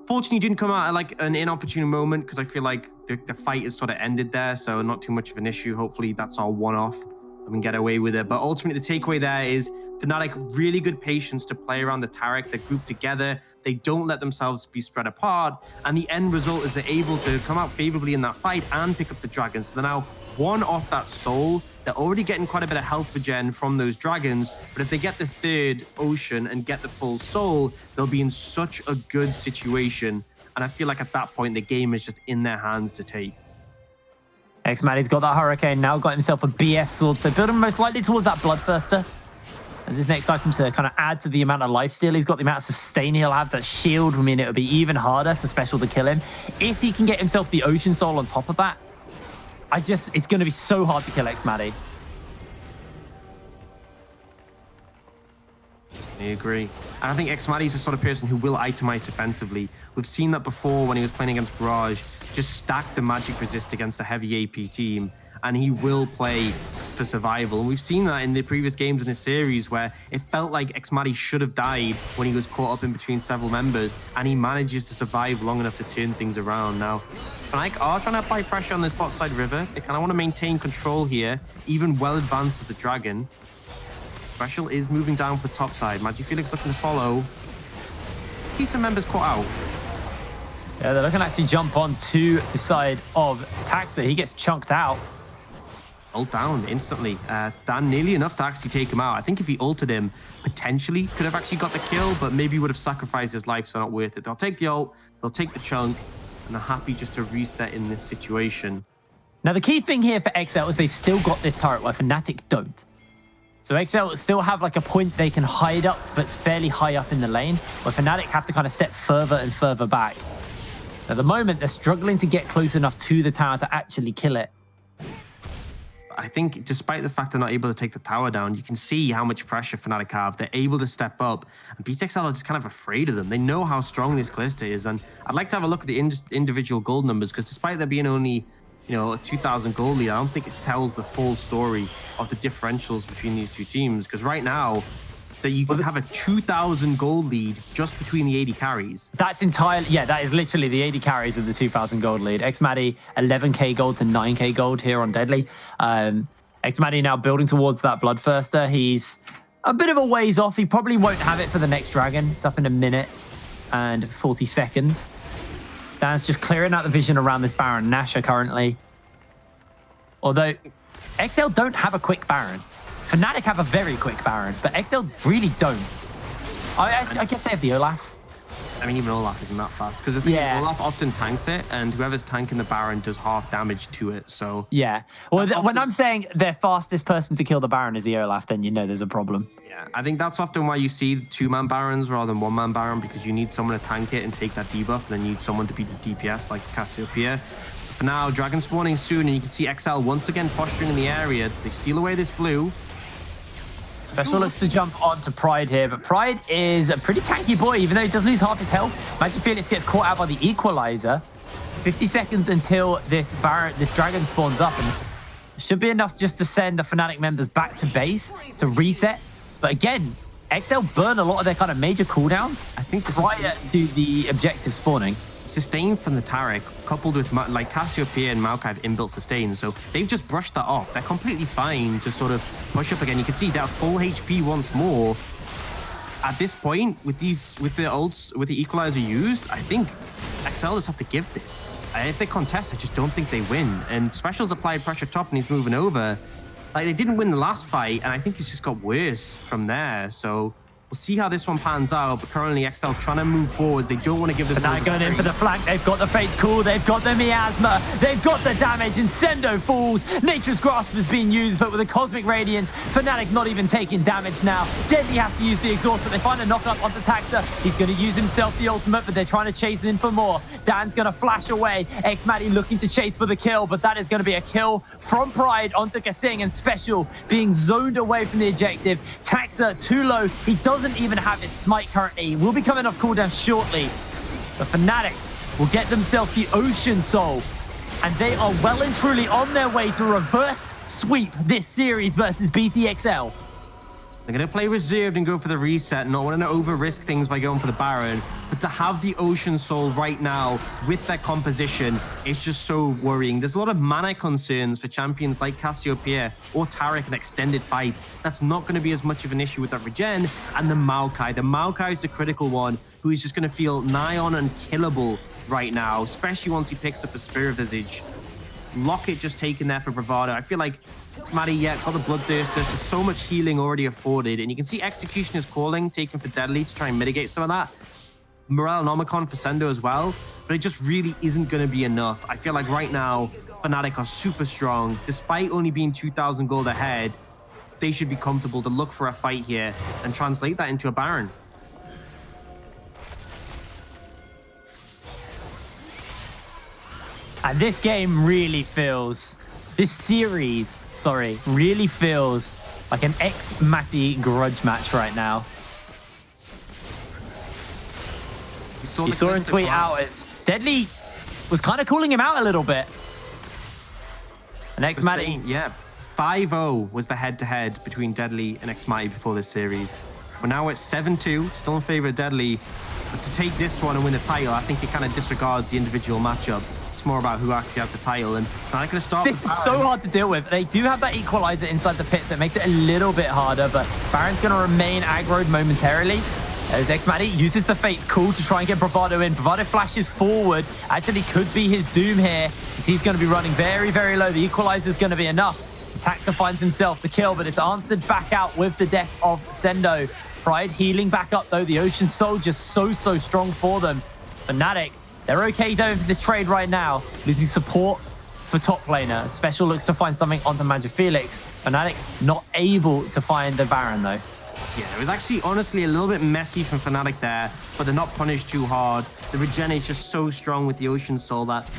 fortunately, he didn't come out at like an inopportune moment because I feel like the fight is sort of ended there. So not too much of an issue. Hopefully, that's our one-off and we can get away with it. But ultimately, the takeaway there is Fnatic really good patience to play around the Taric. They're grouped together. They don't let themselves be spread apart. And the end result is they're able to come out favorably in that fight and pick up the dragons. So they're now one off that soul. They're already getting quite a bit of health regen from those dragons. But if they get the third ocean and get the full soul, they'll be in such a good situation. And I feel like at that point, the game is just in their hands to take. X-Matty's got that Hurricane, now got himself a BF sword. So building most likely towards that Bloodthirster. As his next item to kind of add to the amount of lifesteal, he's got the amount of sustain he'll have. That shield will mean it'll be even harder for Special to kill him. If he can get himself the Ocean Soul on top of that, it's going to be so hard to kill X-Matty. I agree. And I think X-Matty is the sort of person who will itemize defensively. We've seen that before when he was playing against Barrage. Just stack the magic resist against a heavy AP team, and he will play for survival. And we've seen that in the previous games in this series where it felt like X-Matty should have died when he was caught up in between several members, and he manages to survive long enough to turn things around. Now, Fnatic are trying to apply pressure on this bot side river. They kind of want to maintain control here, even well advanced to the dragon. Special is moving down for the top side. Magic Felix looking to follow. See some members caught out. Yeah, they're looking to actually jump on to the side of Taxa. He gets chunked out. Ult down instantly. Dan nearly enough to actually take him out. I think if he ulted him, potentially could have actually got the kill, but maybe would have sacrificed his life, so not worth it. They'll take the ult, they'll take the chunk, and they're happy just to reset in this situation. Now, the key thing here for XL is they've still got this turret where Fnatic don't. So XL still have like a point they can hide up that's fairly high up in the lane, where Fnatic have to kind of step further and further back. At the moment, they're struggling to get close enough to the tower to actually kill it. I think despite the fact they're not able to take the tower down, you can see how much pressure Fnatic have. They're able to step up, and BTXL are just kind of afraid of them. They know how strong this Callista is, and I'd like to have a look at the individual gold numbers, because despite there being only you know, a 2,000 gold lead, I don't think it tells the full story of the differentials between these two teams. Because right now, that you can have a 2,000 gold lead just between the 80 carries. That's entirely, yeah, that is literally the 80 carries of the 2,000 gold lead. Xmatty, 11k gold to 9k gold here on Deadly. Xmatty now building towards that Bloodthirster. He's a bit of a ways off. He probably won't have it for the next dragon. It's up in a minute and 40 seconds. Stan's just clearing out the vision around this Baron Nashor currently. Although, XL don't have a quick Baron. Fnatic have a very quick Baron, but XL really don't. I guess they have the Olaf. I mean, even Olaf isn't that fast. Because the thing is, Olaf often tanks it, and whoever's tanking the Baron does half damage to it, so... Yeah. Well, when I'm saying their fastest person to kill the Baron is the Olaf, then you know there's a problem. Yeah, I think that's often why you see two-man Barons rather than one-man Baron, because you need someone to tank it and take that debuff, and then you need someone to beat the DPS like Cassiopeia. For now, Dragon spawning soon, and you can see XL once again posturing in the area. They steal away this blue. Special looks to jump onto Pride here, but Pride is a pretty tanky boy, even though he does lose half his health. Imagine Felix gets caught out by the Equalizer. 50 seconds until this dragon spawns up, and it should be enough just to send the Fnatic members back to base to reset. But again, XL burn a lot of their kind of major cooldowns I think this prior to the objective spawning. Sustain from the Taric, coupled with like Cassiopeia and Maokai have inbuilt sustain, so they've just brushed that off. They're completely fine to sort of push up again. You can see they're full HP once more. At this point, with the ults, with the Equalizer used, I think XL just have to give this. And if they contest, I just don't think they win. And Special's applied pressure top and he's moving over. Like, they didn't win the last fight, and I think it's just got worse from there. So we'll see how this one pans out, but currently XL trying to move forwards. They don't want to give this But now going in for the flank. They've got the Fate's Call. They've got the Miasma. They've got the damage. And Sendo falls. Nature's Grasp is being used, but with a Cosmic Radiance, Fnatic not even taking damage now. Deadly has to use the Exhaust, but they find a knock-up onto Taxa. He's going to use himself the ultimate, but they're trying to chase in for more. Dan's going to flash away. Xmatty looking to chase for the kill, but that is going to be a kill from Pride onto Kasing, and Special being zoned away from the objective. Taxa too low. He doesn't even have his smite currently. Will be coming off cooldown shortly. But Fnatic will get themselves the Ocean Soul, and they are well and truly on their way to reverse sweep this series versus BTXL. They're going to play reserved and go for the reset, not wanting to over-risk things by going for the Baron. But to have the Ocean Soul right now with their composition, it's just so worrying. There's a lot of mana concerns for champions like Cassiopeia or Taric in extended fights. That's not going to be as much of an issue with that regen. And the Maokai. The Maokai is the critical one, who is just going to feel nigh on unkillable right now, especially once he picks up the Spirit Visage. Locket just taken there for bravado. I feel like Xmatty, yeah, got the Bloodthirster, so so much healing already afforded. And you can see Execution is calling, taken for Deadly to try and mitigate some of that. Morale and Omicron for Sendo as well, but it just really isn't going to be enough. I feel like right now, Fnatic are super strong. Despite only being 2,000 gold ahead, they should be comfortable to look for a fight here and translate that into a Baron. And this game really feels, this series, sorry, really feels like an Xmatty grudge match right now. You saw him tweet out as Deadly was kind of calling him out a little bit. And Xmatty, yeah, 5-0 was the head-to-head between Deadly and Xmatty before this series. We're now at 7-2, still in favor of Deadly. But to take this one and win the title, I think it kind of disregards the individual matchup. It's more about who actually has the title, and I'm going to start this is so hard to deal with. They do have that Equalizer inside the pit, so it makes it a little bit harder, but Baron's going to remain aggroed momentarily. As Xmatty uses the Fate's Call to try and get Bravado in. Bravado flashes forward. Actually could be his doom here, as he's going to be running very, very low. The Equalizer is going to be enough. Taxa finds himself the kill, but it's answered back out with the death of Sendo. Pride healing back up, though. The Ocean Soul just so strong for them. Fnatic, they're okay going for this trade right now. Losing support for top laner. Special looks to find something onto Magic Felix. Fnatic not able to find the Baron, though. Yeah, it was actually honestly a little bit messy from Fnatic there, but they're not punished too hard. The regen is just so strong with the Ocean Soul that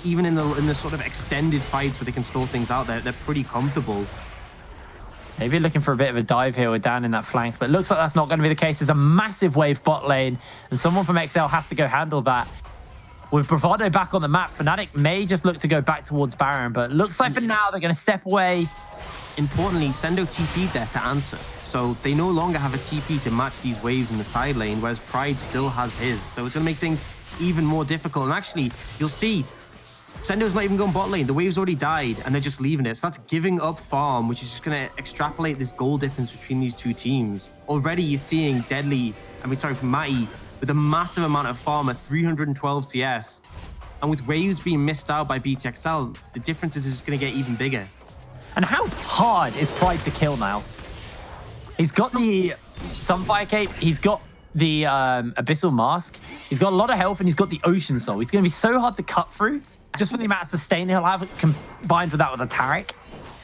even in the sort of extended fights where they can stall things out, they're pretty comfortable. Maybe looking for a bit of a dive here with Dan in that flank, but it looks like that's not going to be the case. There's a massive wave bot lane, and someone from XL has to go handle that. with Bravado back on the map, Fnatic may just look to go back towards Baron, but looks like for now they're going to step away. Importantly, Sendo TP'd there to answer. So they no longer have a TP to match these waves in the side lane, whereas Pride still has his. So it's going to make things even more difficult. And actually, you'll see, Sendo's not even going bot lane. The wave's already died, and they're just leaving it. So that's giving up farm, which is just going to extrapolate this goal difference between these two teams. Already you're seeing from Matty, with a massive amount of farm at 312 CS. And with waves being missed out by BTXL, the differences are just going to get even bigger. And how hard is Pride to kill now? He's got the Sunfire Cape, he's got the Abyssal Mask, he's got a lot of health, and he's got the Ocean Soul. He's going to be so hard to cut through, just for the amount of sustain he'll have combined with that with a Taric.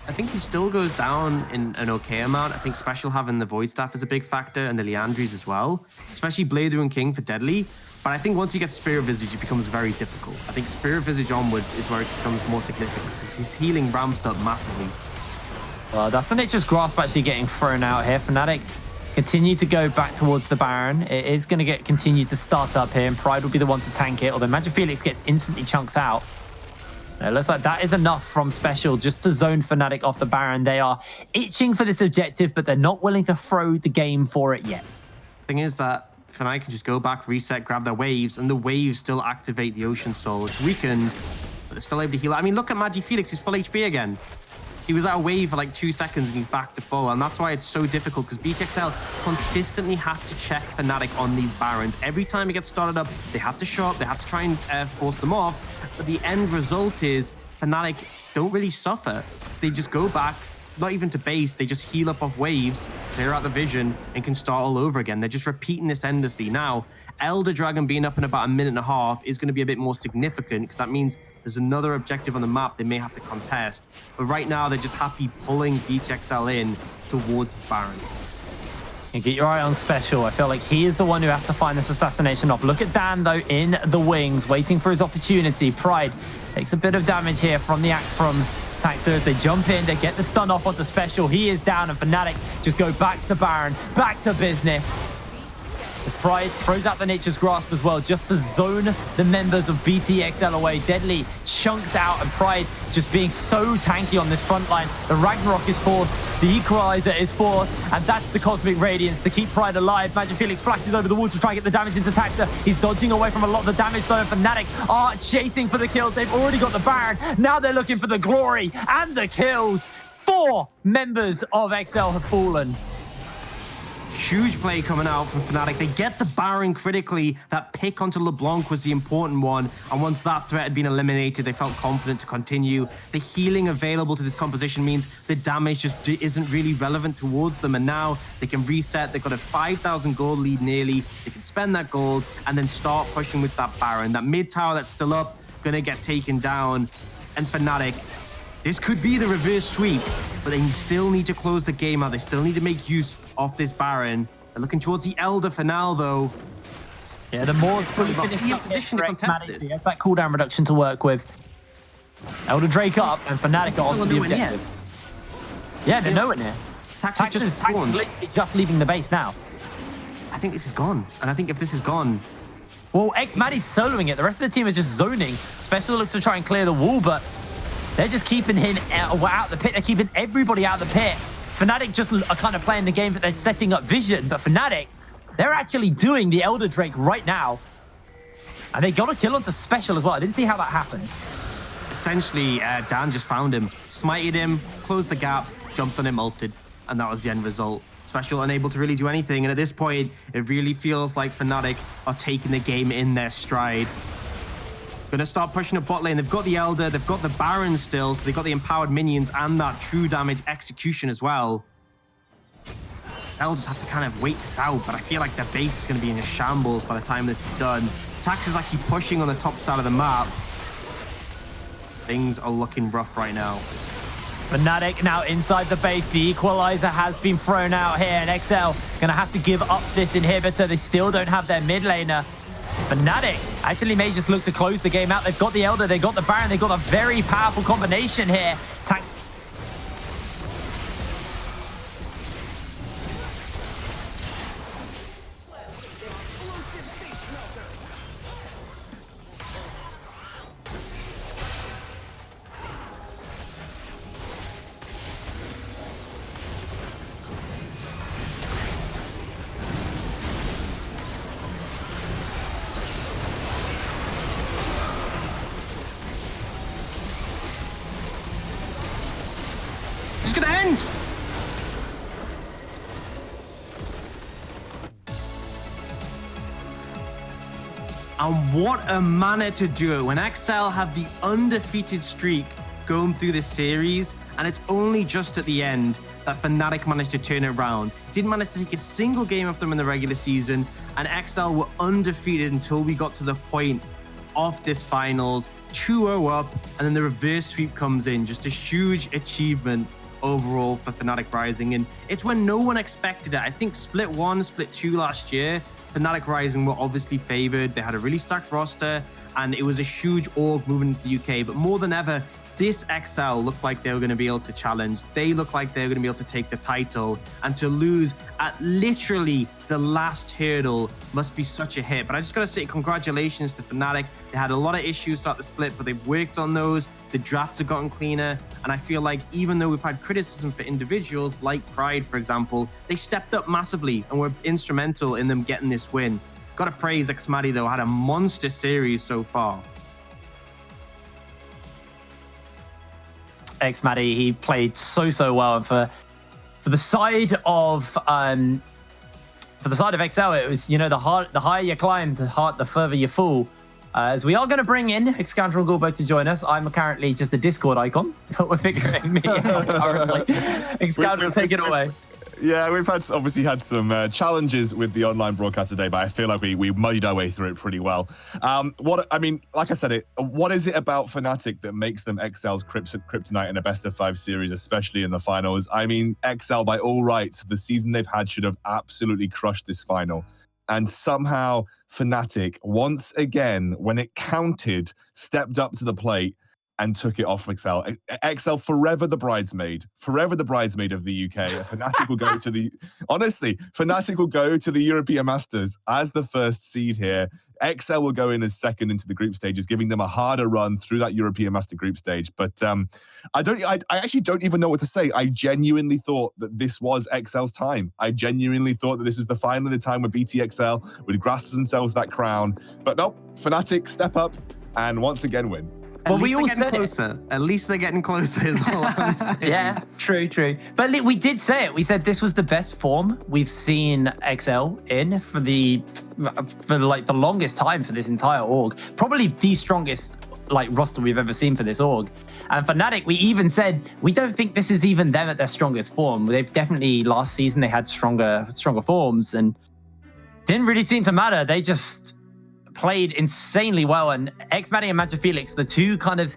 I think he still goes down in an okay amount. I think Special having the Void Staff is a big factor, and the Leandries as well, especially Blader and King for Deadly. But I think once you get Spirit Visage, it becomes very difficult. I think Spirit Visage onward is where it becomes more significant, because his healing ramps up massively. Well, that's when Nature's Grasp actually getting thrown out here. Fnatic continue to go back towards the Baron. It is going to continue to start up here, and Pride will be the one to tank it, although Magic Felix gets instantly chunked out. It looks like that is enough from Special just to zone Fnatic off the Baron. They are itching for this objective, but they're not willing to throw the game for it yet. Thing is that Fnatic can just go back, reset, grab their waves, and the waves still activate the Ocean Soul. It's weakened, but they're still able to heal. I mean, look at Magic Felix, he's full HP again. He was at a wave for like 2 seconds and he's back to full, and that's why it's so difficult, because BTXL consistently have to check Fnatic on these Barons. Every time he gets started up, they have to show up, they have to try and force them off, but the end result is Fnatic don't really suffer. They just go back, not even to base, they just heal up off waves, clear out the vision, and can start all over again. They're just repeating this endlessly. Now, Elder Dragon being up in about 1.5 minutes is going to be a bit more significant, because that means there's another objective on the map they may have to contest. But right now, they're just happy pulling BTXL in towards this Baron. And get your eye on Special. I feel like he is the one who has to find this assassination off. Look at Dan, though, in the wings, waiting for his opportunity. Pride takes a bit of damage here from the axe from Taxa as they jump in. They get the stun off onto Special. He is down, and Fnatic just go back to Baron, back to business. As Pride throws out the Nature's Grasp as well, just to zone the members of BTXL away. Deadly chunked out, and Pride just being so tanky on this front line. The Ragnarok is forced, the Equalizer is forced, and that's the Cosmic Radiance to keep Pride alive. Magic Felix flashes over the wall to try and get the damage into Taxa. He's dodging away from a lot of the damage, though. Fnatic are chasing for the kills. They've already got the Baron. Now they're looking for the glory and the kills. 4 members of XL have fallen. Huge play coming out from Fnatic. They get the Baron critically. That pick onto LeBlanc was the important one. And once that threat had been eliminated, they felt confident to continue. The healing available to this composition means the damage just isn't really relevant towards them. And now they can reset. They've got a 5,000 gold lead nearly. They can spend that gold and then start pushing with that Baron. That mid tower that's still up, gonna get taken down. And Fnatic, this could be the reverse sweep, but they still need to close the game out. They still need to make use of this Baron. They're looking towards the Elder for now, though. Yeah, the Moore's fully finished up position to contest this. He has that cooldown reduction to work with. Elder Drake up, and Fnatic are on the objective. Yeah, they're nowhere near. Tax is just leaving the base now. I think this is gone. And I think if this is gone... Well, X-Maddie's soloing it. The rest of the team is just zoning. Special looks to try and clear the wall, but they're just keeping him out the pit. They're keeping everybody out of the pit. Fnatic just are kind of playing the game, but they're setting up vision. But Fnatic, they're actually doing the Elder Drake right now. And they got a kill onto Special as well. I didn't see how that happened. Essentially, Dan just found him, smited him, closed the gap, jumped on him, ulted, and that was the end result. Special unable to really do anything. And at this point, it really feels like Fnatic are taking the game in their stride. Gonna start pushing a bot lane. They've got the Elder, they've got the Baron still, so they've got the empowered minions and that true damage execution as well. They'll just have to kind of wait this out, but I feel like their base is gonna be in a shambles by the time this is done. Tax is actually pushing on the top side of the map. Things are looking rough right now. Fnatic now inside the base. The Equalizer has been thrown out here, and XL gonna have to give up this inhibitor. They still don't have their mid laner. Fnatic actually may just look to close the game out. They've got the Elder, they've got the Baron, they've got a very powerful combination here. And what a manner to do it when XL have the undefeated streak going through this series, and it's only just at the end that Fnatic managed to turn it around. Didn't manage to take a single game of them in the regular season, and XL were undefeated until we got to the point of this finals, 2-0 up, and then the reverse sweep comes in. Just a huge achievement overall for Fnatic Rising, and it's when no one expected it. I think Split 1, Split 2 last year, Fnatic Rising were obviously favored. They had a really stacked roster, and it was a huge org moving into the UK, but more than ever, this XL looked like they were going to be able to challenge. They looked like they were going to be able to take the title, and to lose at literally the last hurdle must be such a hit. But I just got to say congratulations to Fnatic. They had a lot of issues throughout the split, but they've worked on those. The drafts have gotten cleaner, and I feel like even though we've had criticism for individuals like Pride, for example, they stepped up massively and were instrumental in them getting this win. Got to praise Xmadi though, had a monster series so far. Xmadi, he played so well, and for the side of XL, it was, you know, the higher you climb, the further you fall. As we are going to bring in Excounter and Gulbo to join us. I'm currently just a Discord icon, but we're figuring me out currently. Excounter, take it away. Yeah, we've obviously had some challenges with the online broadcast today, but I feel like we muddied our way through it pretty well. Like I said, what is it about Fnatic that makes them XL's kryptonite in a best of 5 series, especially in the finals? I mean, XL, by all rights, the season they've had should have absolutely crushed this final. And somehow Fnatic, once again, when it counted, stepped up to the plate and took it off XL. XL forever the bridesmaid of the UK. Fnatic will go to Fnatic will go to the European Masters as the first seed here. XL will go in as second into the group stages, giving them a harder run through that European Master group stage. But I actually don't even know what to say. I genuinely thought that this was XL's time. I genuinely thought that this was the final time where BTXL would grasp themselves that crown. But no, Fnatic step up and once again win. At least they're getting closer. At least they're getting closer is all I'm saying. Yeah, true. But we did say it. We said this was the best form we've seen XL in for the longest time for this entire org. Probably the strongest roster we've ever seen for this org. And Fnatic, we even said we don't think this is even them at their strongest form. They've definitely last season they had stronger forms and didn't really seem to matter. They just played insanely well, and Xmadi and Magic Felix, the two kind of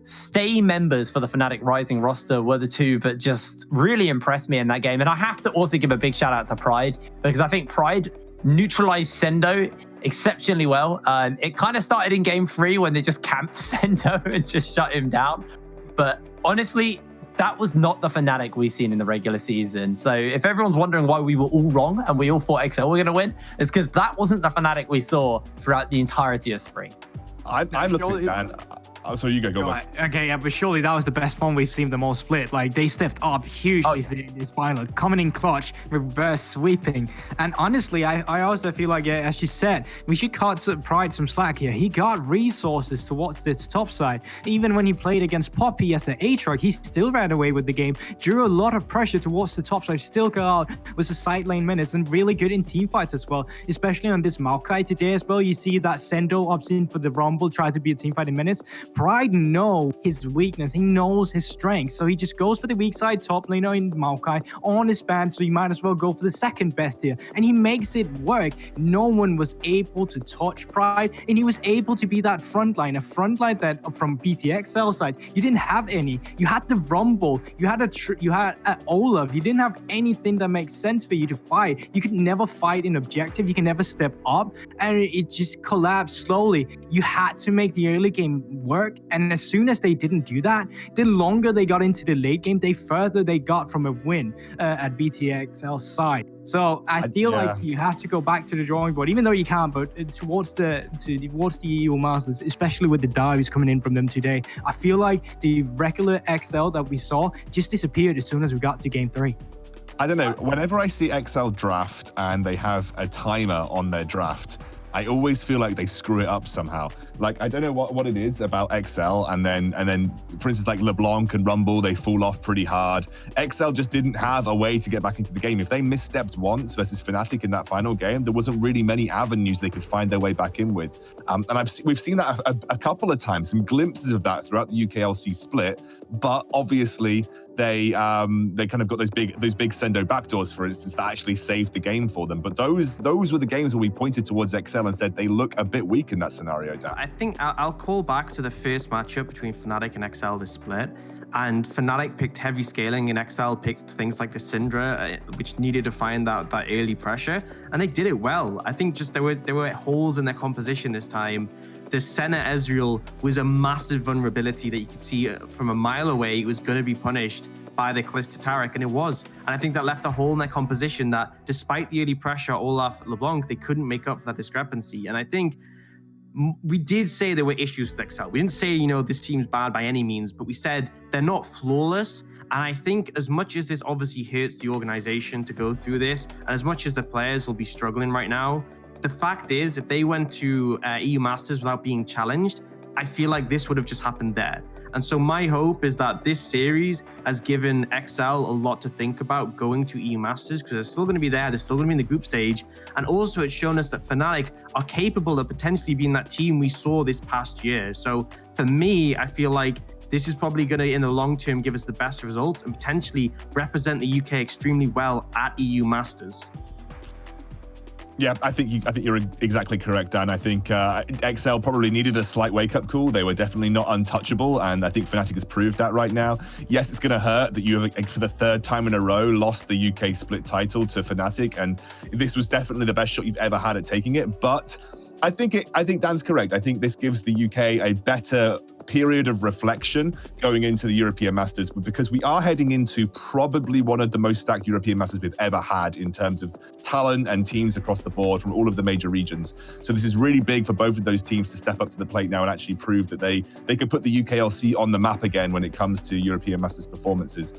stay members for the Fnatic Rising roster, were the two that just really impressed me in that game. And I have to also give a big shout out to Pride, because I think Pride neutralized Sendo exceptionally well. It kind of started in game 3 when they just camped Sendo and just shut him down. But honestly, that was not the Fnatic we've seen in the regular season. So if everyone's wondering why we were all wrong and we all thought XL were going to win, it's because that wasn't the Fnatic we saw throughout the entirety of spring. I'm looking, man. So you go back. Okay, yeah, but surely that was the best form we've seen them all split. Like, they stepped up hugely in this final, coming in clutch, reverse sweeping. And honestly, I also feel like, as you said, we should cut Pride some slack here. He got resources towards this top side. Even when he played against Poppy as an Aatrox, he still ran away with the game, drew a lot of pressure towards the top side, still got out with the side lane minutes, and really good in team fights as well, especially on this Maokai today as well. You see that Sendo opts in for the Rumble, tried to be a team fight in minutes. Pride knows his weakness. He knows his strength. So he just goes for the weak side top laner in Maokai on his ban. So he might as well go for the second best here. And he makes it work. No one was able to touch Pride. And he was able to be that frontline. A frontline that from BTXL side, you didn't have any. You had the Rumble. You had Olaf. You didn't have anything that makes sense for you to fight. You could never fight in objective. You can never step up. And it just collapsed slowly. You had to make the early game work, and as soon as they didn't do that, the longer they got into the late game, the further they got from a win at BTXL's side. So I feel like you have to go back to the drawing board, even though you can't, but towards the EU Masters, especially with the dives coming in from them today, I feel like the regular XL that we saw just disappeared as soon as we got to game 3. I don't know, whenever I see XL draft and they have a timer on their draft, I always feel like they screw it up somehow. Like, I don't know what it is about XL, and then for instance, like LeBlanc and Rumble, they fall off pretty hard. XL just didn't have a way to get back into the game. If they misstepped once versus Fnatic in that final game, there wasn't really many avenues they could find their way back in with. And we've seen that a couple of times, some glimpses of that throughout the UKLC split, but obviously they kind of got those big Sendo backdoors, for instance, that actually saved the game for them. But those were the games where we pointed towards XL and said they look a bit weak in that scenario, Dan. I think I'll call back to the first matchup between Fnatic and XL this split. And Fnatic picked heavy scaling, and XL picked things like the Syndra, which needed to find that early pressure, and they did it well. I think just there were holes in their composition this time. The Senna Ezreal was a massive vulnerability that you could see from a mile away. It was going to be punished by the Kalista Taric, and it was. And I think that left a hole in their composition that, despite the early pressure, Olaf, LeBlanc, they couldn't make up for that discrepancy. And I think we did say there were issues with XL. We didn't say, this team's bad by any means, but we said they're not flawless. And I think as much as this obviously hurts the organization to go through this, and as much as the players will be struggling right now, the fact is, if they went to EU Masters without being challenged, I feel like this would have just happened there. And so my hope is that this series has given XL a lot to think about going to EU Masters, because they're still going to be there, they're still going to be in the group stage. And also it's shown us that Fnatic are capable of potentially being that team we saw this past year. So for me, I feel like this is probably going to, in the long term, give us the best results and potentially represent the UK extremely well at EU Masters. Yeah, I think you're exactly correct, Dan. I think XL probably needed a slight wake-up call. They were definitely not untouchable, and I think Fnatic has proved that right now. Yes, it's going to hurt that you have, for the third time in a row, lost the UK split title to Fnatic, and this was definitely the best shot you've ever had at taking it. But I think Dan's correct. I think this gives the UK a better period of reflection going into the European Masters, because we are heading into probably one of the most stacked European Masters we've ever had in terms of talent and teams across the board from all of the major regions. So this is really big for both of those teams to step up to the plate now and actually prove that they could put the UKLC on the map again when it comes to European Masters performances.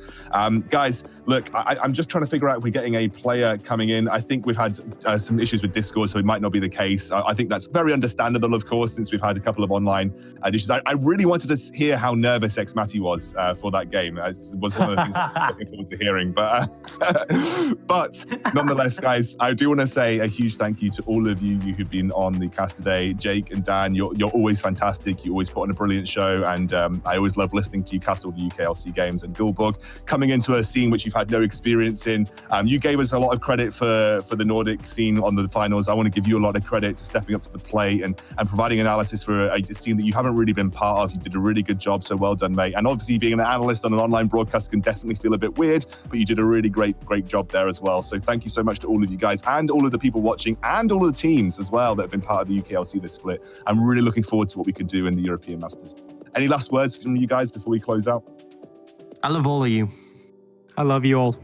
Guys, look, I'm just trying to figure out if we're getting a player coming in. I think we've had some issues with Discord, so it might not be the case. I think that's very understandable, of course, since we've had a couple of online issues. I really wanted to hear how nervous Xmatty was for that game. It was one of the things I'm looking forward to hearing. But nonetheless, guys, I do want to say a huge thank you to all of you who've been on the cast today. Jake and Dan, you're always fantastic. You always put on a brilliant show, and I always love listening to you cast all the UKLC games. And Gulborg, coming into a scene which you've had no experience in, you gave us a lot of credit for the Nordic scene on the finals. I want to give you a lot of credit to stepping up to the plate and providing analysis for a scene that you haven't really been part of. You did a really good job, so well done, mate. And obviously being an analyst on an online broadcast can definitely feel a bit weird, but you did a really great job there as well. So thank you so much to all of you guys and all of the people watching and all of the teams as well that have been part of the UKLC this split. I'm really looking forward to what we could do in the European Masters. Any last words from you guys before we close out? I love all of you. I love you all.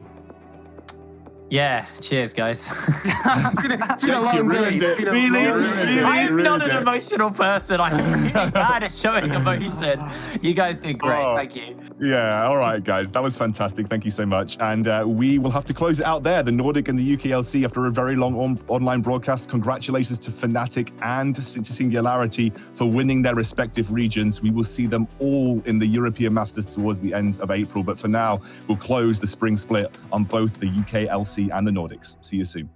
Yeah, cheers, guys. It's been a long day. Really? I am not an emotional person. I'm really bad at showing emotion. You guys did great. Thank you. Yeah, all right, guys. That was fantastic. Thank you so much. And we will have to close it out there. The Nordic and the UKLC, after a very long online broadcast. Congratulations to Fnatic and to Singularity for winning their respective regions. We will see them all in the European Masters towards the end of April. But for now, we'll close the spring split on both the UKLC and the Nordics. See you soon.